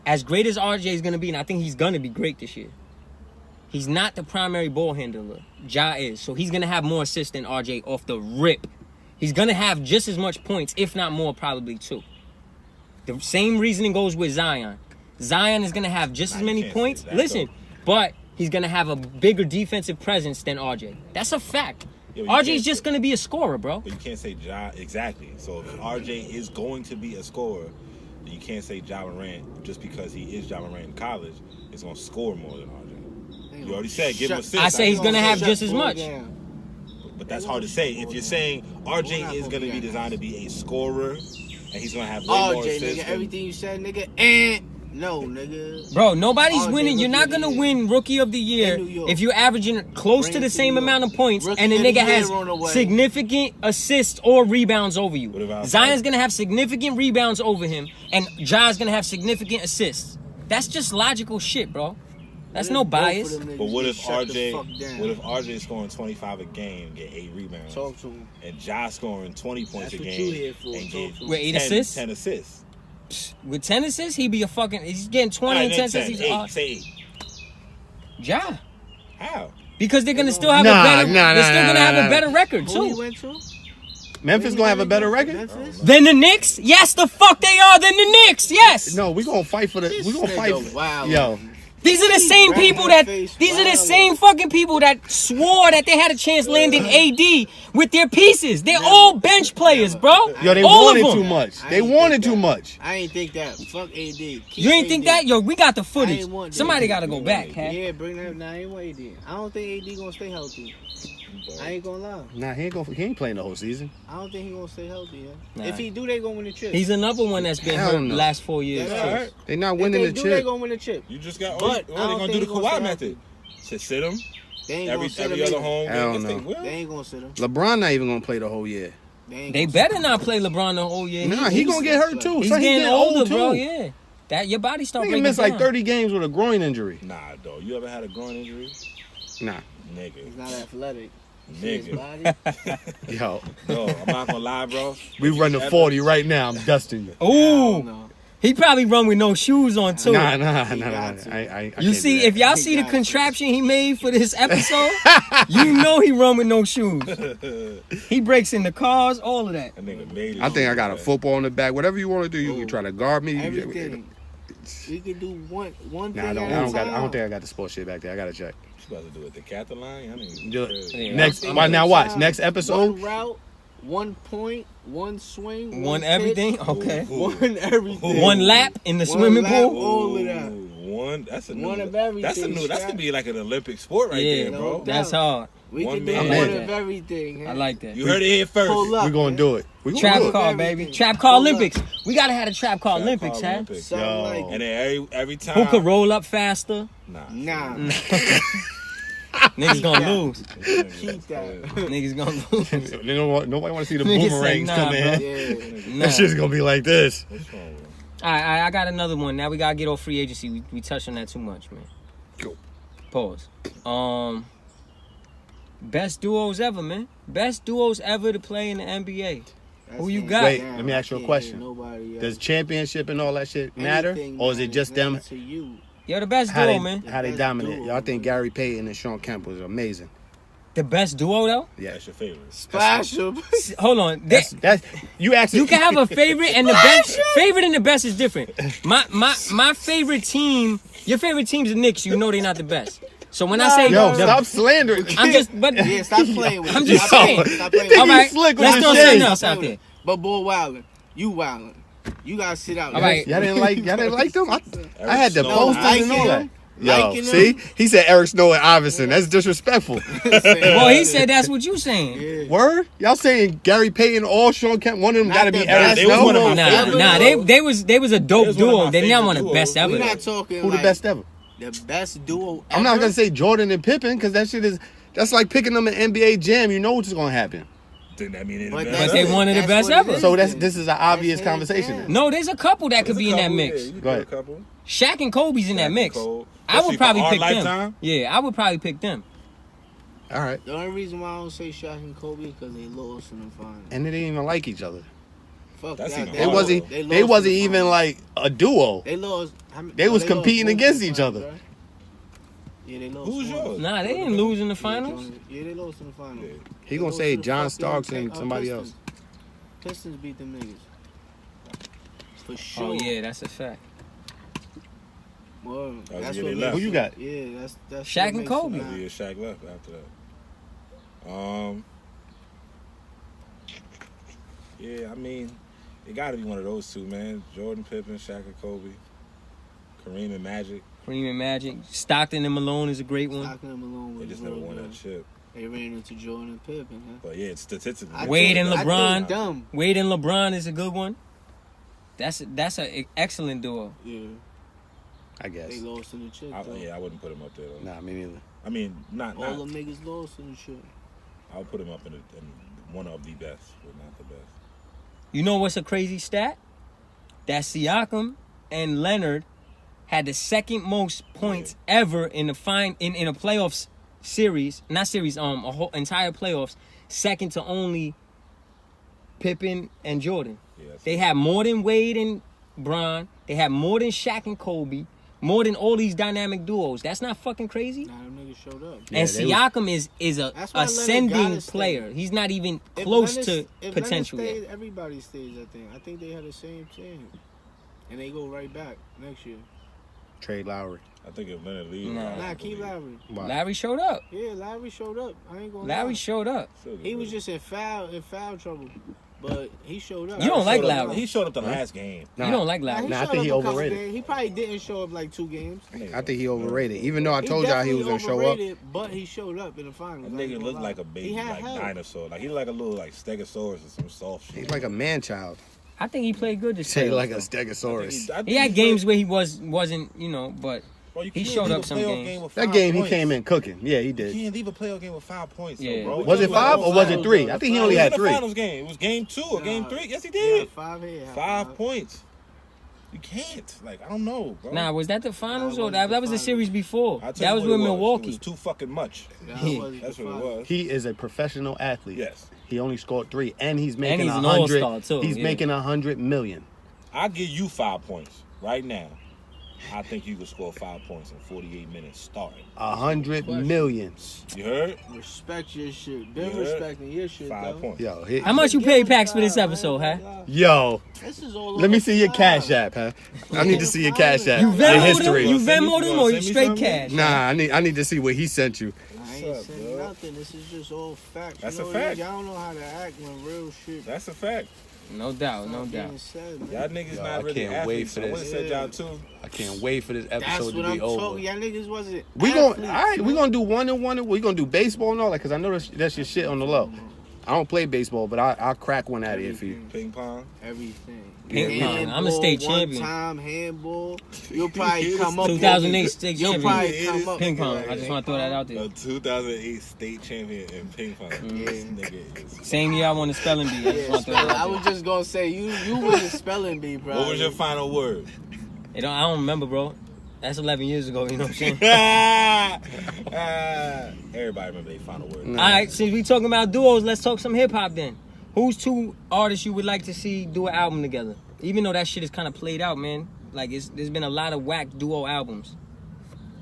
As great as RJ is gonna be, and I think he's gonna be great this year. He's not the primary ball handler. Ja is, so he's gonna have more assists than RJ off the rip. He's gonna have just as much points, if not more, probably too. The same reasoning goes with Zion. Zion is gonna have just as many points. Listen, but he's gonna have a bigger defensive presence than RJ. That's a fact. Yeah, RJ's just going to be a scorer, bro. But you can't say Ja exactly. So if RJ is going to be a scorer, then you can't say Ja Morant just because he is Ja Morant in college is going to score more than RJ. You already said give him assists. I say he's going to have just as much. But that's hard to say. If you're saying RJ is going to be designed to be a scorer and he's going to have way more assists. RJ, nigga, everything you said, nigga, no, nigga. Bro, nobody's winning. You're not going to win Rookie of the Year if you're averaging close to the same amount of points and the nigga has significant assists or rebounds over you. Zion's going to have significant rebounds over him and Ja's going to have significant assists. That's just logical shit, bro. That's no bias. But what if RJ is scoring 25 a game and get 8 rebounds? Talk to him. And Ja scoring 20 points a game and get 8 assists? 10 assists. With 10 assists, he'd be a fucking. He's getting 20 and 10 assists. Say 8. Ja. How? Because they're gonna still have a better. They're still gonna have a better record too. Who he went to? Memphis gonna have a better record than the Knicks. Yes, the fuck they are. Than the Knicks. Yes. No, we gonna fight for the. We gonna fight. Wow. Yo. These are the same people that. These are the same fucking people that swore that they had a chance landing AD with their pieces. They're all bench players, bro. Yo, they all wanted of them. too much. They wanted too much. I ain't think that. Fuck AD. Keep You ain't think that? Yo, we got the I footage. ain't want Somebody that. got to go back, huh? Yeah, bring that. Nah, I ain't want AD. I don't think AD gonna stay healthy. I ain't gonna lie. Nah, he ain't playing the whole season. I don't think he gonna stay healthy. Yeah. Nah. If he do, they gonna win the chip. He's another one that's been Hell hurt no. the last 4 years. That's too. right. They not If winning they the do, chip. they gonna win the chip. You just got. But They're I don't gonna do think the he gonna Kawhi stay method. Sit him They ain't every gonna sit him other either. home Hell game. Yes, no. they will. They ain't gonna sit him. LeBron not even gonna play the whole year. They They better not play LeBron the whole year. Nah, he gonna get hurt too. He's Son, he getting older, too. bro. Yeah, that your body start Nigga breaking missed down. like 30 games with a groin injury. Nah, though. You ever had a groin injury? Nah. Nigga. He's not athletic. His Nigga. body. Yo, No, I'm not gonna lie, bro. we run the 40 right now. I'm dusting you. Ooh, No. he probably run with no shoes on too. Nah. got I You can't see, do that. if y'all see the contraption he made for this episode, you know he run with no shoes. He breaks in the cars, all of that. That nigga made it. I think I got a football in the back. Whatever you want to do, you can try to guard me. Everything. We can do one Nah, thing I at a time. don't think I got the sports shit back there. I gotta check. You about to do it the Captain line? I mean, Yeah. Next, I'm- why now? Watch Time. next episode. One route, one point, one swing, One pitch, everything, okay. one everything. One lap in the One swimming lap, pool. all of that. One. That's a new. One of That's a everything, new. That's Shaq. gonna be like an Olympic sport right Yeah, there, bro. no That's doubt. hard. We One can do man. one I'm in. of everything. I like that. You heard it here first. Pull up. We're gonna do it. We gonna Trap do it. car, Everything. baby. Trap car Pull up. Olympics. We gotta have a trap car Trap Olympics, car huh? Olympics. Something Yo. like And then every time. Who could roll up faster? nah. Niggas gonna lose. Keep that. Niggas gonna lose. They don't want, nobody want to see the Niggas say boomerangs nah, come in. bro. Yeah. Nah. That shit's gonna be like this. What's wrong with him? All right, I got another one. Now we gotta get off free agency. We touched on that too much, man. Go. Pause. Best duos ever, man. Best duos ever to play in the NBA. Who you got? Wait, let me ask you a question. Nobody else. Does championship and all that shit matter, Anything or is it matters, just them? man, to you? You're the best How duo, they, man. how they Best dominate? duo, Y'all think man. Gary Payton and Sean Kemp was amazing? The best duo, though. Yeah, That's your favorite. Splash him. Hold on. that's you actually. You can have a favorite and the best. Favorite and the best is different. My favorite team. Your favorite team's the Knicks. You know they're not the best. So when I say Yo, the- stop slandering. I'm just. But Yeah, stop playing with I'm it. just Stop saying. playing. Stop playing Think with all he it. right. slick with Let's his throw shade. something else out there. But boy, wildin'. You wildin'. You gotta sit out. All right. Y'all didn't like them. I had the Snow. posters Liking and all that. them. Yo, Liking see, them. he said Eric Snow and Iverson. That's disrespectful. Well, he said that's what you saying. Yeah. Word? Y'all saying Gary Payton or Sean Kemp? One of them Not got to the be best. Eric They was Snow. one of my Nah, favorite nah, duos. they was a They dope was one of duo. my They not favorite one of the best duos. ever. We're though. not talking Who the like best ever? the best duo I'm not ever. gonna say Jordan and Pippen because that shit is. That's like picking them in NBA Jam. You know what's gonna happen. Didn't that mean they're the But best But they ever? one of the That's best what it ever. is. So this is an obvious hands conversation. down. Then. No, there's a couple that could There's be a in that couple, mix. yeah, you Go got ahead. a couple. Shaq and Kobe's in that Shaq mix. and Cole. I would Especially probably for our pick them. lifetime. Yeah, I would probably pick them. All right, The only reason why I don't say Shaq and Kobe is because they lost in the finals. and they didn't even like each other. Fuck That's that. even They harder. wasn't. They They lost wasn't in the even finals. like a duo. They lost. They was lost competing both against in the each finals, other. right? Yeah, they lost. Who's one. yours? Nah, they didn't lose in the finals. Yeah, they lost in the finals. Yeah. He They gonna lost say to the John fucking Starks and somebody Pistons. else. Pistons beat them niggas. For sure. Oh yeah, that's a fact. Word. Oh, That's yeah, what they makes left. Who you got? Yeah, that's Shaq what and makes Kobe. it Yeah, Shaq left after that. Yeah, I mean, it got to be one of those two, man. Jordan, Pippen, Shaq, and Kobe, Kareem and Magic. Kareem and Magic. Stockton and Malone is a great one. Stockton and Malone They was just never real won good. that chip. They ran into Jordan and Pippen, huh? But yeah, it's statistically. I Wade think- and I LeBron. think dumb. Wade and LeBron is a good one. That's an excellent duo. Yeah, I guess. they lost in the chip. though. Yeah, I wouldn't put him up there though. Nah, me neither. I mean, not. All them niggas lost in the chip. I'll put him up in one of the best, but not the best. You know what's a crazy stat? That Siakam and Leonard had the second most points ever in the in a playoffs series, not series, a whole entire playoffs, second to only Pippen and Jordan. Yeah, They had more than Wade and Bron. They had more than Shaq and Kobe. More than all these dynamic duos. That's not fucking crazy. Nah, them niggas showed up. Yeah, And they Siakam is a That's why Leonard ascending gotta stay. player. He's not even If close Leonard- to if potential Leonard yet. stayed, everybody stays. I think they had the same team, and they go right back next year. Trade Lowry. I think if Leonard leaves, Nah, keep Lowry. Why? Larry showed up. Yeah, Lowry showed up. I ain't gonna Larry lie. showed up. He was just in foul trouble, but he showed up. You don't like showed up- Lowry. He showed up the last game. Nah. You don't like Nah, Larry. Nah, I showed think up he a couple overrated. games. He probably didn't show up like 2 games. I think he overrated. Even though I told y'all he was gonna show up. Overrated, but he showed up in the finals. That I ain't nigga gonna looked lie. like a baby, He had like help. dinosaur. Like he looked like a little like Stegosaurus or some soft shit. He's like a man child. I think he played good this Say year. like a I think stegosaurus. I think He had played- games where he wasn't, but Bro, you he can't showed leave up a some playoff games. with That 5 game he points. came in cooking. Yeah, he You did. can't leave a playoff game with 5 points, Yeah. bro. Was it Like, 5 or was it 3? I think he only had in the 3. finals game. It was game 2 or game 3. Yes, he He did. had 5 here. 5 points. You can't. Like, I don't know, bro. nah, was that the finals Nah, it or that wasn't was the the series before? I'll tell That you was what with it Milwaukee. It was too fucking much. That's That's what it was. He is a professional athlete. Yes. He only scored 3, and he's making he's an 100. all-star, too, He's yeah. making 100 million. I'll give you 5 points right now. I think you could score 5 points in 48 minutes starting. 100 million. You heard? Respect your shit. Been Yeah. respecting your shit, 5 though. points. Yo, How much you paid Pax for this episode, huh? yo. This is all Let me over see your fire. Cash App, huh? I need to see your Cash App. You Your Venmo'd him? history. You Send me- Venmo'd you him gonna or send me straight something? cash? Nah, I need to see what he sent you. I ain't What's up, saying bro? nothing. This is just all facts. That's you a know, fact. Y'all don't know how to act when real shit. That's a fact. No doubt, no being doubt. said, man. Y'all niggas Yo, I not really can't wait athletes. for I would have this. said y'all too. I can't wait for this That's episode what to I'm be over. talking. Y'all niggas wasn't. We going athletes, all right. We man. gonna do 1 and 1. We gonna do baseball and all that because I know that's your shit on the low. I don't play baseball, but I'll crack one out of here for you. Ping pong. Everything. Ping pong. I'm a Handball, state champion. One-time handball. You'll probably come up. 2008 state You'll champion. probably come up. Ping pong. I just want to throw that out there. A 2008 state champion in ping pong. This nigga is. Same year I won the spelling bee. I just want to throw that I out was there. just gonna say you was a spelling bee, bro. What was your final word? I don't remember, bro. That's 11 years ago. You know what I'm saying? Everybody remember their final word. Nah. All right, since we talking about duos, let's talk some hip hop then. Who's 2 artists you would like to see do an album together? Even though that shit is kind of played out, man. Like there's been a lot of whack duo albums.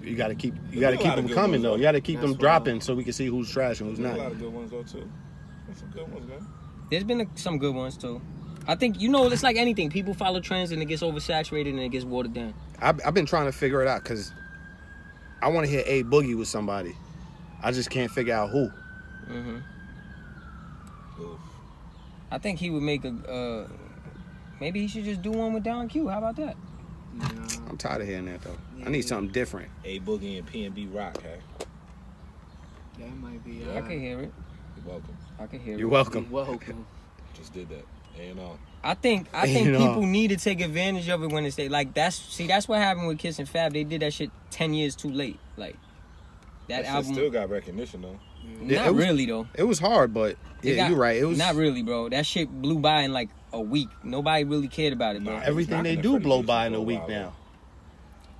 You gotta keep a lot of them good coming ones, though. though. You gotta keep them That's dropping so we can see who's trash and who's There's a not. lot of good ones though too. There's some good ones, man. There's been some good ones too. I think it's like anything. People follow trends and it gets oversaturated and it gets watered down. I've been trying to figure it out because I want to hear A Boogie with somebody. I just can't figure out who. hmm Oof. I think he would make maybe he should just do one with Don Q. How about that? Nah, I'm tired of hearing that though. I need something different. A Boogie and P&B Rock, hey? that might be. I can hear it. You're welcome. I can hear You're it. welcome. Welcome. Just did that. A&R. I think You know. people need to take advantage of it when it's like that's what happened with Kiss and Fab. They did that shit 10 years too late. Like that That shit album. still got recognition though. Yeah, Not it was- really though. It was hard, but It yeah, got- you're right. It was not really, bro. That shit blew by in like a week. Nobody really cared about it, bro. Nah. everything they knocking do the blow Freddie by in Gibbs a week for a while, now.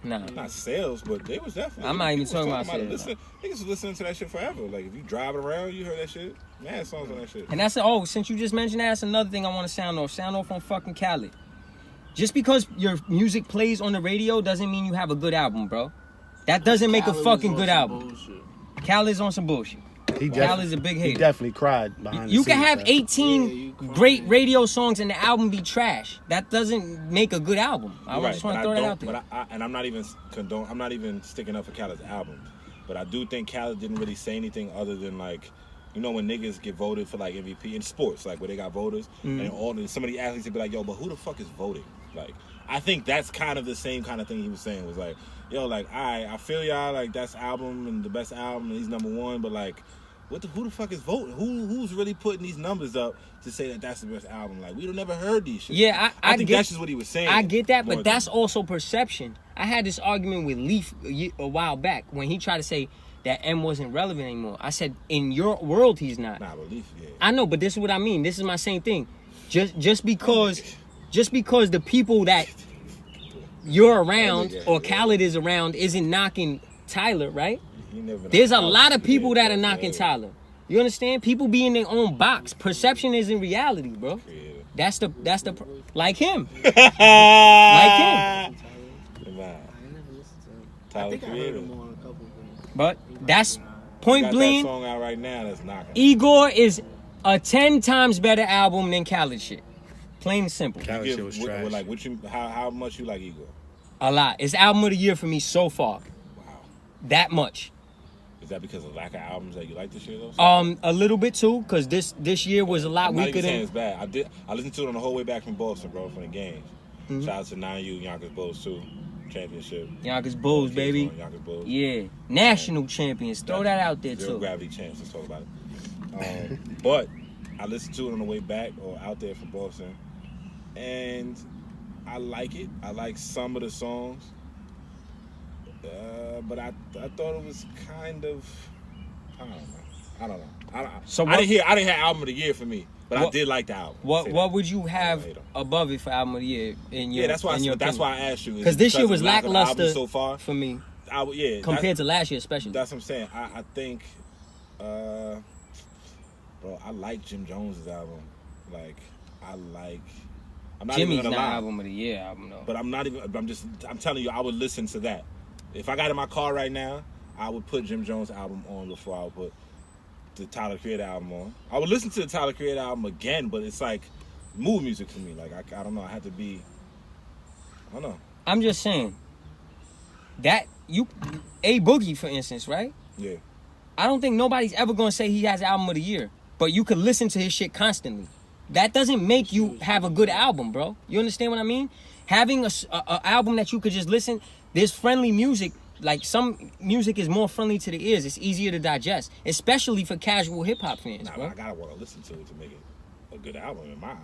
Nah. Not sales, but they was definitely. I'm not even people was talking about it. sales. Niggas was listening to that shit forever. Like if you driving around, you heard that shit. Mad songs on that shit. And since you just mentioned that, that's another thing I want to sound off on fucking Khaled. Just because your music plays on the radio doesn't mean you have a good album, bro. That doesn't make a Khaled fucking was good on some album. bullshit. Khaled's on some bullshit. Khaled's a big He hater. definitely cried behind You the can scenes, have man. 18 Yeah, you crying. great radio songs and the album be trash. That doesn't make a good album. I You're just want to but throw I that don't- out there. But I'm not even I'm not even sticking up for Khaled's album. But I do think Khaled didn't really say anything other than like, you know, when niggas get voted for like MVP in sports, like where they got voters, and some of the athletes would be like, yo, but who the fuck is voting? Like, I think that's kind of the same kind of thing he was saying. Was like, yo, like, I feel y'all, like, that's album and the best album, and he's #1, but like, who the fuck is voting? Who's really putting these numbers up to say that that's the best album? Like, we don't never heard these shit. Yeah, I think get, that's just what he was saying. I get that, more but than- that's also perception. I had this argument with Leaf a while back when he tried to say that M wasn't relevant anymore. I said, in your world, he's not. Nah, relief, yeah. I know, but this is what I mean. This is my same thing. Just because the people that you're around or Khaled is around isn't knocking Tyler, right? He never been There's a out lot of to people get that are that knocking bad. Tyler. You understand? People be in their own box. Perception isn't reality, bro. Creative. That's the like him. Like him. Nah. I ain't never listened to him. I Tyler think I heard Creator. him on a couple things. But that's Got point that blank. song out right now that's knocking. Igor is a 10 times better album than Khaled shit. Plain and simple. Khaled You shit was give- trash. like, how much you like Igor? A lot. It's album of the year for me so far. Wow. That much. Is that because of lack of albums that you like this year though? A little bit too, because this year was a lot I'm not weaker even saying than. it's bad. I listened to it on the whole way back from Boston, bro, from the games. Shout out to 9U, Yonkers Bulls too. Championship. Yonkers Bulls, baby. Yonkers Bulls. Yeah. National champions. Throw that out there Zero too. gravity champs. Let's talk about it. But I listened to it on the way back or out there from Boston, and I like it. I like some of the songs, but I thought it was kind of, I don't know. So I didn't hear album of the year for me, but I did like the album. What would you have above it for album of the year in your? That's why I asked you. Because this year was lackluster so far for me. Compared to last year, especially. That's what I'm saying. I think, bro, I like Jim Jones's album. Like, I'm not Jimmy's even gonna not lie. album of the year album though. But I'm telling you, I would listen to that. If I got in my car right now, I would put Jim Jones' album on before I would put the Tyler Creator album on. I would listen to the Tyler Creator album again, but it's like mood music for me. Like, I don't know. I had to be, I don't know. I'm just saying that A Boogie, for instance, right? Yeah. I don't think nobody's ever gonna say he has album of the year, but you could listen to his shit constantly. That doesn't make you have a good album, bro. You understand what I mean? Having a album that you could just listen, there's friendly music. Like, some music is more friendly to the ears. It's easier to digest, especially for casual hip hop fans, bro. I gotta want to listen to it to make it a good album in my eyes.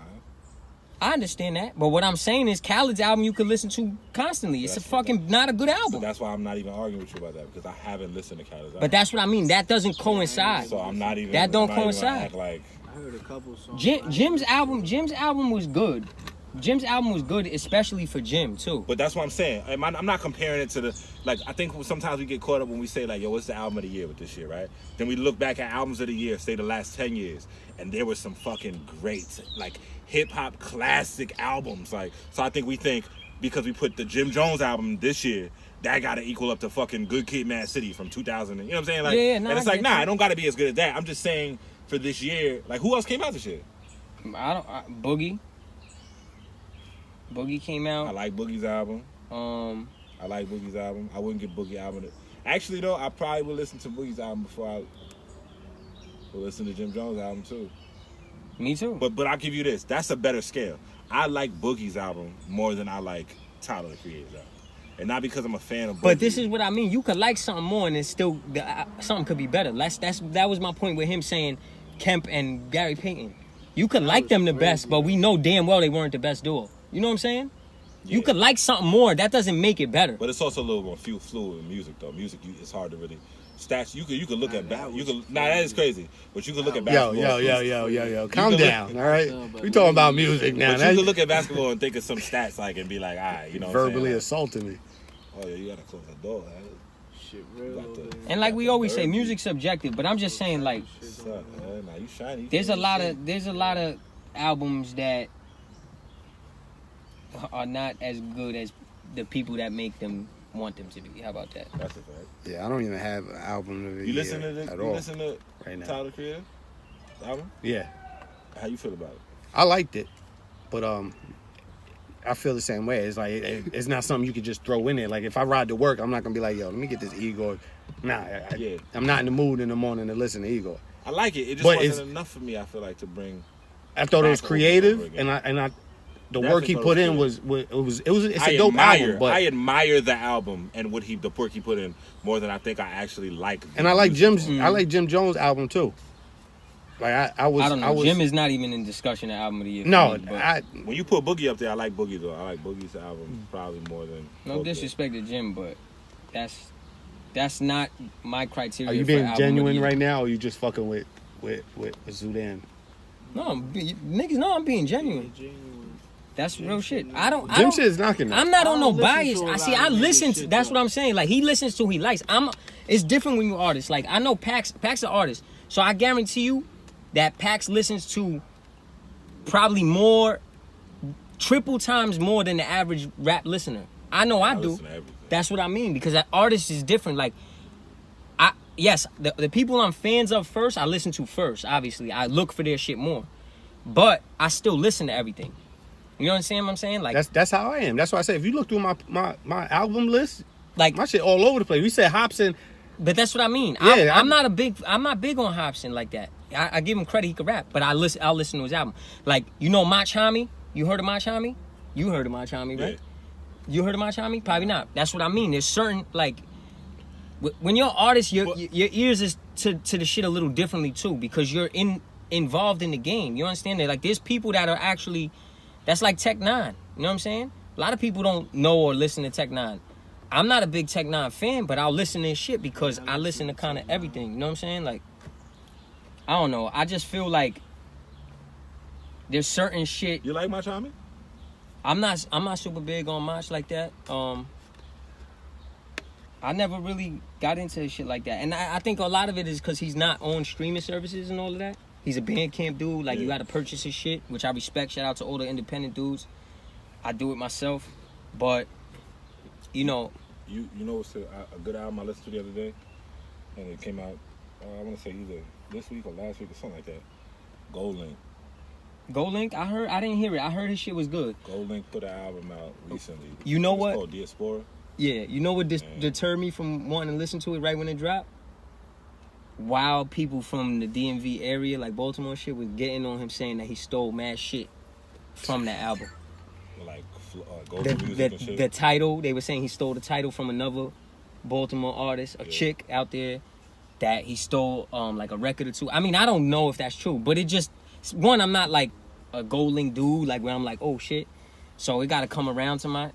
I understand that, but what I'm saying is Khaled's album you could listen to constantly. It's not a good album. So that's why I'm not even arguing with you about that, because I haven't listened to Khaled's album. But that's what I mean. That doesn't coincide. So I'm not even. That don't I'm not even coincide. gonna act like. I heard a couple songs. Jim's album was good. Jim's album was good, especially for Jim too. But that's what I'm saying. I'm not comparing it to the, like, I think sometimes we get caught up when we say, like, yo, what's the album of the year with this year, right? Then we look back at albums of the year, say the last 10 years, and there was some fucking great, like, hip-hop classic albums. Like, so I think we think, because we put the Jim Jones album this year, that got to equal up to fucking Good Kid, Mad City from 2000. You know what I'm saying? Like, and it's like, nah, it don't got to be as good as that. I'm just saying, for this year, like, who else came out this year? Boogie. Boogie came out. I like Boogie's album. I like Boogie's album. I wouldn't give Boogie album. Actually, though, I probably would listen to Boogie's album before I would listen to Jim Jones' album too. Me too. But I'll give you this. That's a better scale. I like Boogie's album more than I like Tyler, the Creator's album. And not because I'm a fan of Boogie. But this is what I mean. You could like something more and it's still something could be better. That was my point with him saying Kemp and Gary Payton. You could like them the best, but we know damn well they weren't the best duo. You know what I'm saying? Yeah. You could like something more. That doesn't make it better. But it's also a little more fluid in music, though. Music, it's hard to really stats. You could look at that. That is crazy. But you could look at basketball. Yo. Calm down, all right? We talking about music now. But you could look at basketball and think of some stats like and be like, all right, you know. Verbally assaulting me. Oh yeah, you gotta close the door. Shit, real. And like we always say, music's subjective. But I'm just saying, like, now you shiny. There's a lot of albums that are not as good as the people that make them want them to be. How about that? That's a fact. Yeah, I don't even have an album of the year listen to at you all. Listen to right now. Tyler Creator album? Yeah. How you feel about it? I liked it, but I feel the same way. It's like it's not something you could just throw in there. Like if I ride to work, I'm not gonna be like, yo, let me get this Igor. Nah, I'm not in the mood in the morning to listen to Igor. I like it. It just wasn't enough for me. I feel like to bring. I thought it was creative, and the work he put in was it's a dope album. But I admire the album and the work he put in more than I think I actually like. And I like Jim Jones' album too. Like I don't know. Jim is not even in discussion of album of the year. No, when you put Boogie up there, I like Boogie though. I like Boogie's album probably more than. No disrespect to Jim, but that's not my criteria. Are you being genuine right now, or are you just fucking with Sudan? No, niggas know I'm being genuine. That's real shit. Jim shit is knocking. I'm not on no bias. I listen to. That's what I'm saying. Like he listens to who he likes. It's different when you're artists. Like I know Pax an artist, so I guarantee you that Pax listens to probably triple times more than the average rap listener. I know I do. That's what I mean, because that artist is different. Like, the people I'm fans of first, I listen to first, obviously. I look for their shit more. But I still listen to everything. You understand what I'm saying? Like That's how I am. That's why I say if you look through my album list, like my shit all over the place. We said Hobson. But that's what I mean. Yeah, I'm not big on Hobson like that. I give him credit, he could rap, but I'll listen to his album. Like, you know Mach Homie? You heard of Mach Homie? You heard of Mach Homie, right? Yeah. You heard of Mach Homie? Probably not. That's what I mean. There's certain, like, when you're an artist, your ears is to the shit a little differently too, because you're involved in the game. You understand that? Like, there's people that are actually, that's like Tech Nine. You know what I'm saying? A lot of people don't know or listen to Tech Nine. I'm not a big Tech Nine fan, but I'll listen to his shit because I listen to kind of everything. You know what I'm saying? Like, I don't know. I just feel like there's certain shit. You like my Tommy? I'm not super big on Mach like that. I never really got into shit like that, and I think a lot of it is because he's not on streaming services and all of that. He's a Bandcamp dude. Like, you got to purchase his shit, which I respect. Shout out to all the independent dudes. I do it myself, but you know. You know what's a good album I listened to the other day, and it came out. I want to say either this week or last week or something like that. Gold Link. Gold Link, I didn't hear it. I heard his shit was good. Gold Link put an album out recently. You know what? It's called Diaspora. Yeah, you know what deterred me from wanting to listen to it right when it dropped? Wild people from the DMV area, like Baltimore shit, was getting on him saying that he stole mad shit from that album. Like Golden Music and shit. The title, they were saying he stole the title from another Baltimore artist, a chick out there, that he stole like a record or two. I mean, I don't know if that's true, but it just, one, I'm not like a Gold Link dude, like where I'm like, oh shit. So it got to come around to my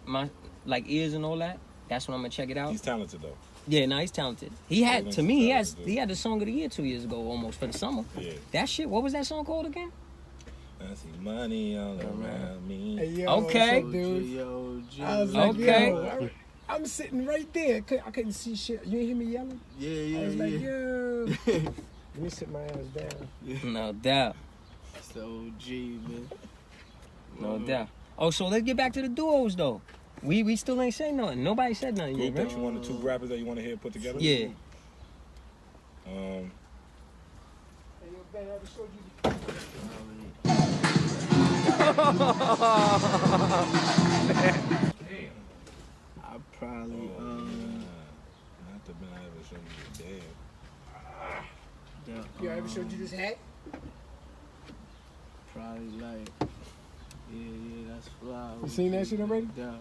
like ears and all that. That's when I'm gonna check it out. He's talented though. Yeah, no, he's talented. He had, to me, he had the song of the year 2 years ago almost for the summer. Yeah. That shit, what was that song called again? I see money all around me. Hey, yo, Okay. what's up, dude? Yo, I was like, Okay. yo, I'm sitting right there. I couldn't see shit. You didn't hear me yelling? Yeah, I was like, yeah. yo. Let me sit my ass down. No doubt. So G, man. No doubt. Oh, so let's get back to the duos though. We still ain't saying nothing. Nobody said nothing yet, Group that right? you want, the two rappers that you want to hear put together? Yeah. I probably Not the man I ever showed you the damn. Yo, I ever showed you this hat? probably like that's fly. You seen that shit already? Yeah.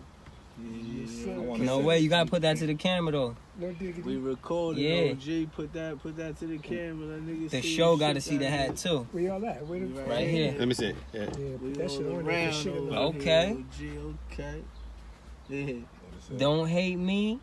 Yes, Yeah. sir. I wanna No say- way, you gotta put that to the camera though. No diggity. We recorded. Yeah. OG, put that to the camera. Let niggas The see show the gotta shit see the that hat is. too. Where y'all at? Where the Right here. Let me see. Yeah. Yeah, We put that shit all on there. around Shit over alone. Okay. here, OG, okay. Yeah. What it say? Don't hate me,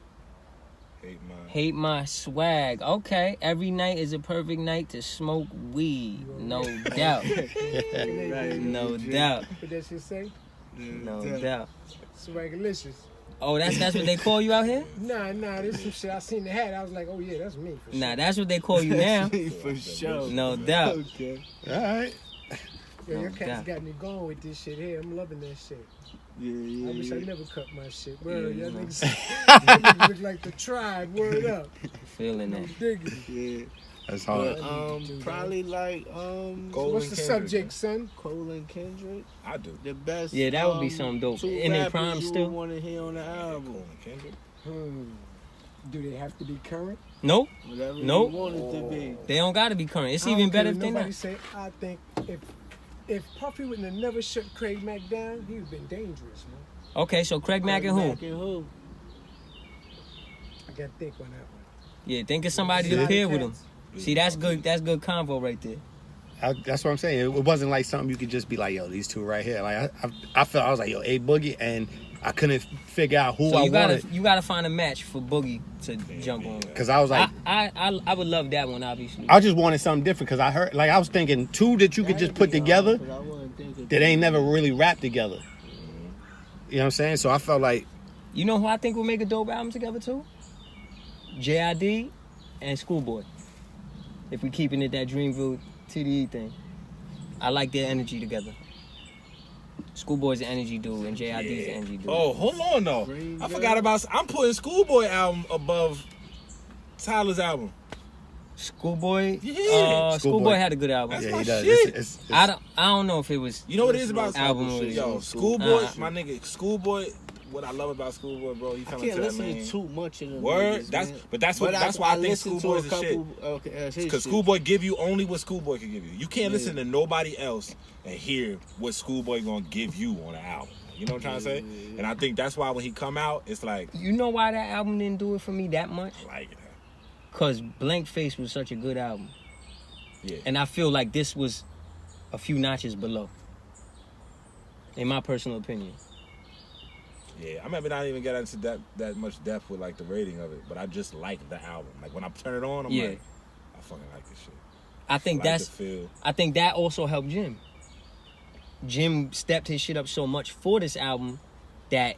Hate mine. hate my swag. Okay, every night is a perfect night to smoke weed. No doubt. Right, No OG. doubt. What that shit say? No doubt. Swagalicious. Oh, that's what they call you out here? Nah, this some shit. I seen the hat. I was like, oh yeah, that's me. For Nah, sure. that's what they call you now. For sure. No doubt. Okay. All right. Yo, your No cat's doubt. got me going with this shit here. I'm loving that shit. Yeah. I wish I never cut my shit. Word, Yeah, y'all man. niggas, y'all niggas look like the tribe. Word up. Feeling No that. diggity. Yeah. That's But, hard. probably like Gold What's Link the Kendrick. subject, son? Cole and Kendrick. I do. The best. Yeah, that would be something dope. Two In their rappers prime you still? want to hear on the album. Cole and Kendrick. Do they have to be current? Nope, Whatever Nope. you want it to be. they don't gotta be current. It's I don't even better care if they nobody not. say. I think if Puffy wouldn't have never shut Craig Mack down, he would have been dangerous, man. Okay, so Craig Mack and who? Mac and who? I got to think on that one. Yeah, think of somebody to pair with him. See, that's good. That's good convo right there. That's what I'm saying. It wasn't like something you could just be like, yo, these two right here. Like I felt I was like, yo, A Boogie, and I couldn't figure out who So I you gotta wanted find a match for Boogie to jump on. because I was like, I would love that one, obviously. I just wanted something different because I heard, like, I was thinking two that you could just put together But I wasn't thinking. that ain't never really rapped together. You know what I'm saying? So I felt like, You know who I think will make a dope album together too? JID and Schoolboy. If we keeping it that Dreamville TDE thing, I like their energy together. Schoolboy's an energy dude and JID's an energy dude. Oh, hold on though. I forgot about. I'm putting Schoolboy album above Tyler's album. Schoolboy. Yeah. Schoolboy had a good album. That's Yeah, my he does. shit. I don't know if it was. You know what it is about Album Schoolboy? was- Yo, Schoolboy, Uh-uh. my nigga, Schoolboy. What I love about Schoolboy, bro, he I fell can't into that listen lane. to too much of them. Word, niggas, that's man. that's But why I think listen to Schoolboy's a the shit. couple. Okay, his Because shit. Schoolboy give you only what Schoolboy can give you. You can't Yeah. listen to nobody else and hear what Schoolboy gonna give you on the album. You know what I'm trying to say? Yeah. And I think that's why when he come out, it's like You know why that album didn't do it for me that much? I like it. Cause Blank Face was such a good album, Yeah. and I feel like this was a few notches below. In my personal opinion. Yeah, I remember not even getting into that much depth with like the rating of it, but I just like the album. Like when I turn it on, I'm Yeah. like, I fucking like this shit. I think I like that's. the feel. I think that also helped Jim. Jim stepped his shit up so much for this album that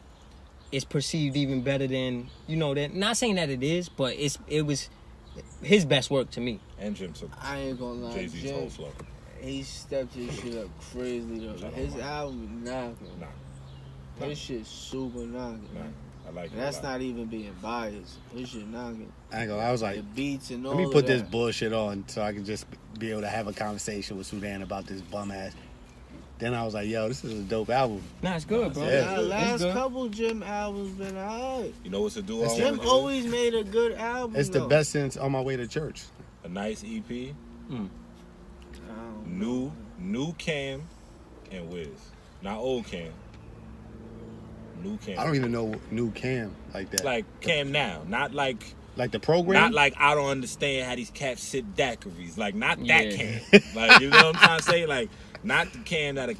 it's perceived even better than that. Not saying that it is, but it was his best work to me. And Jim took I ain't gonna lie, Jay-Z's whole Jim. flow. He stepped his shit up crazy though. His album knocking. Nah, His shit super knocking. nah. I like it. And that's a lot. not even being biased. His shit knocking. I ain't gonna lie, I was like, The beats and all let me of put this that. bullshit on so I can just be able to have a conversation with Sudan about this bum ass. Then I was like, yo, this is a dope album. Nah, it's good, bro. Yeah. It's Nah, good. It's last good. couple Jim albums been alright. You know what's a duo? It's I Jim wanna do? always made a good album. It's the though. best since On My Way to Church. A nice EP. I don't know. New Cam and Wiz. Not old Cam. New Cam. I don't even know new Cam like that. like Cam now. Not like the program? not like I don't understand how these cats sit daiquiris. Like not that Yeah. Cam. Like you know what I'm trying to say? Like not the Cam that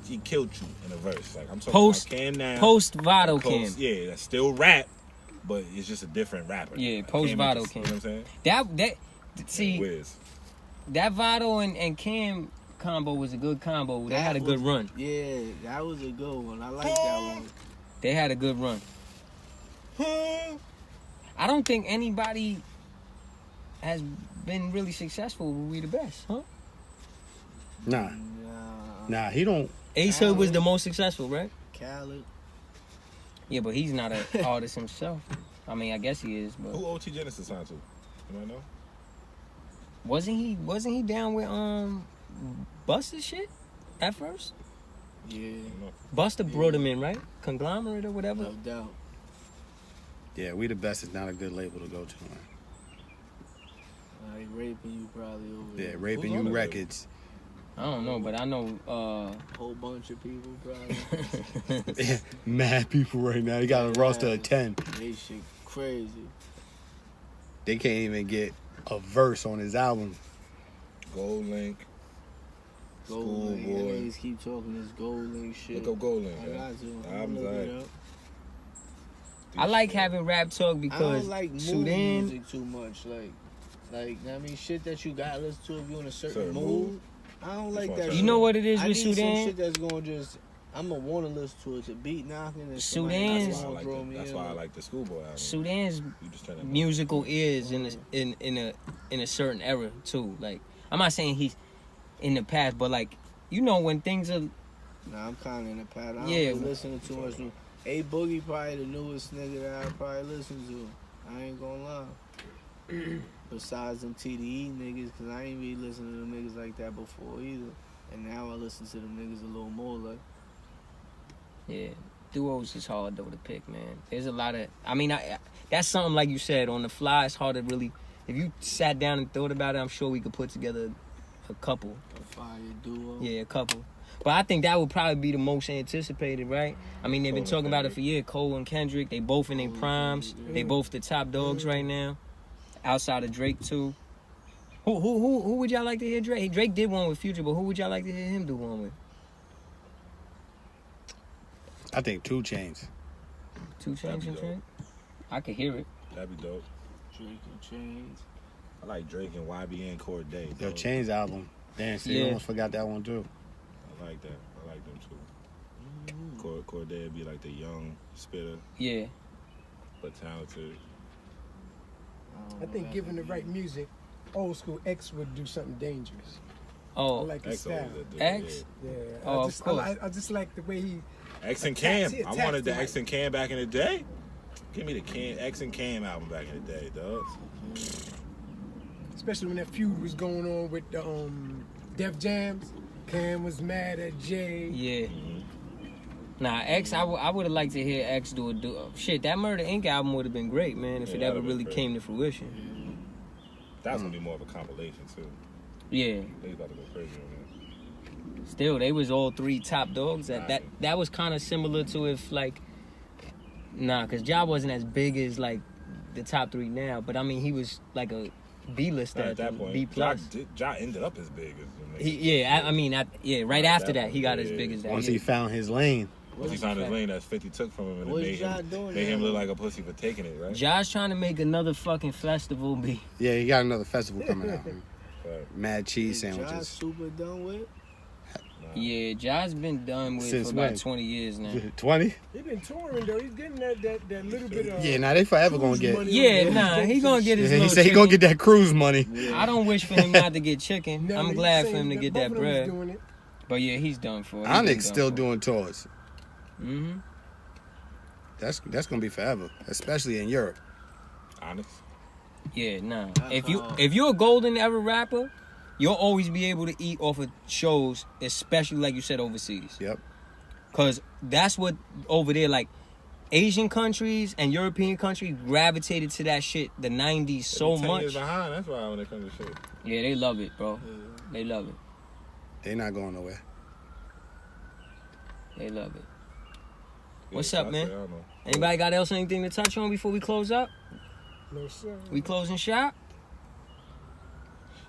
he killed you in a verse. Like I'm talking Post- about Cam now. Post Vado Cam. Yeah, that's still rap, but it's just a different rapper. Yeah, Like, post Cam Vado is- Cam. You know what I'm saying? That see Wiz. that Vado and Cam combo was a good combo. They had a good run. Yeah, that was a good one. I like that one. They had a good run. I don't think anybody has been really successful with We the Best, huh? Nah. Nah, Nah, he don't. Ace Hood was the most successful, right? Khaled. Yeah, but he's not an artist himself. I mean, I guess he is, but Who OT Genesis signed to? You might know? wasn't he down with Busta shit at first? Yeah, Busta brought him in, right? Conglomerate or whatever. no doubt. Yeah, We the Best is not a good label to go to, man. Like raping you probably over Yeah, there. Raping Who's on You the Records. I don't know, but I know Whole bunch of people probably. Mad people right now. He got a roster of 10. They shit crazy. They can't even get a verse on his album. Gold Link. Gold Link. Schoolboy. Niggas keep talking this Gold Link shit. Look up Gold Link. I man. got to. The I'm album's look it alright. up. I like having rap talk I because don't like mood Sudan. music too much. Like I mean, shit that you gotta listen to if you in a certain Certain mood. mood. I don't like Which that. one? shit. You know what it is I with need some Sudan? shit that's gonna just. I'm gonna want to listen to it to beat knocking. And Sudan's- That's why I like throw me that's in. why I like the Schoolboy album. Sudan's You just turn it musical ears in a certain era too. Like I'm not saying he's in the past, but like when things are Nah, I'm kind of in the past. I don't Yeah. be listening to too much. A Boogie probably the newest nigga that I probably listen to. I ain't gonna lie. Besides them TDE niggas, cause I ain't really listening to them niggas like that before either. And now I listen to them niggas a little more like. yeah, duos is hard though to pick, man. There's a lot of that's something like you said on the fly. It's hard to really. If you sat down and thought about it, I'm sure we could put together a couple. A fire duo. Yeah, a couple. But I think that would probably be the most anticipated, right? I mean, they've been Cole and talking about it for Kendrick. years. Cole and Kendrick, they both in their primes. They both the top dogs right now. Outside of Drake too. Who would y'all like to hear Drake? Drake did one with Future, but who would y'all like to hear him do one with? I think 2 Chainz. 2 Chainz That'd be and dope. Drake? I could hear it. That'd be dope. Drake and Chains. I like Drake and YBN Corday. Yo, dog. Chainz album. Damn, see, Yeah. I almost forgot that one too. I like that. I like them too. Corday would be like the young spitter, Yeah. but talented. I think given the right music, old school X would do something dangerous. I Oh, like his X always style. a dude, X? Yeah, Oh, I of just, I, course. like- I just like the way he. Yeah. X and Attacks- Cam. he I attacks wanted the the X and Cam back in the day. Give me the X and Cam album back in the day, dog. especially when that feud was going on with the Def Jams. Cam was mad at Jay. Yeah. Nah, X, I would have liked to hear X do shit. That Murder Inc. album would have been great, man, if it ever really came to fruition. That's gonna be more of a compilation too. Yeah. They about to go crazy on that. Still, they was all three top dogs. That was kind of similar to if like, because Ja wasn't as big as like the top three now, but I mean he was like a B-list at that point. B plus. Ja ended up as big as right after that he got as big as that. Once he found his lane. Once he found his lane, that 50 took from him and it made him look like a pussy for taking it, right? Ja's trying to make another fucking festival be. Yeah, he got another festival coming out. Mad cheese sandwiches. Ja super done with? Yeah, Ja's been done with Since for about when? 20 years now. 20? He been touring though. He's getting that little bit of They forever gonna get. He gonna get his. He said he gonna get that cruise money. Yeah. I don't wish for him not to get chicken. No, I'm glad for him to get that bread. But yeah, he's done for it. Onyx still doing tours. Mm-hmm. That's gonna be forever, especially in Europe. Onyx? Yeah, nah. If you're a golden era rapper, you'll always be able to eat off of shows, especially like you said overseas. Yep. Cause that's what over there, like Asian countries and European countries gravitated to that shit the 90s so 10 much. years behind, that's why when it comes to shit. Yeah, they love it, bro. They love it. They not going nowhere. They love it. Yeah, What's up, man? Anybody got anything to touch on before we close up? No, sir. We closing shop?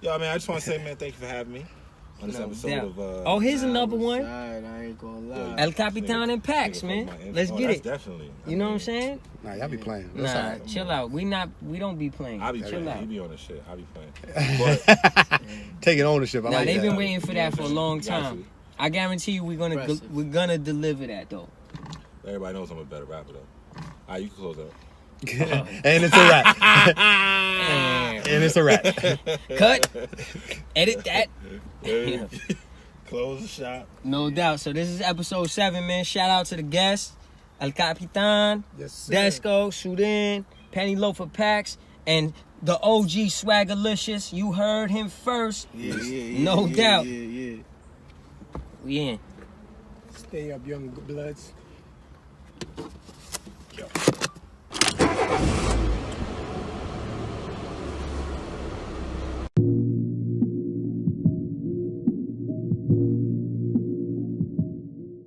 Yo, man, I just want to say, man, thank you for having me on this episode of... here's another one. I ain't gonna lie. El Capitan and Pax, man. Let's get it. Definitely. You know what I'm saying? Nah, y'all be playing. Nah, chill out. We don't be playing. I be chill playing. out. He be on the shit. I be playing. But Taking ownership. I like they've that. been waiting for that for a long time. I guarantee you we're gonna deliver that though. everybody knows I'm a better rapper though. All right, you can close up. And it's a wrap. And it's a wrap. Cut. Edit that. Close the shop. No doubt. So this is episode 7, man. Shout out to the guests. El Capitan, Yes, sir. Desco, Sudan, Penny Loafer Pax, and the OG Swaggerlicious. You heard him first. No doubt. Yeah. We in. Stay up, young bloods. Yo.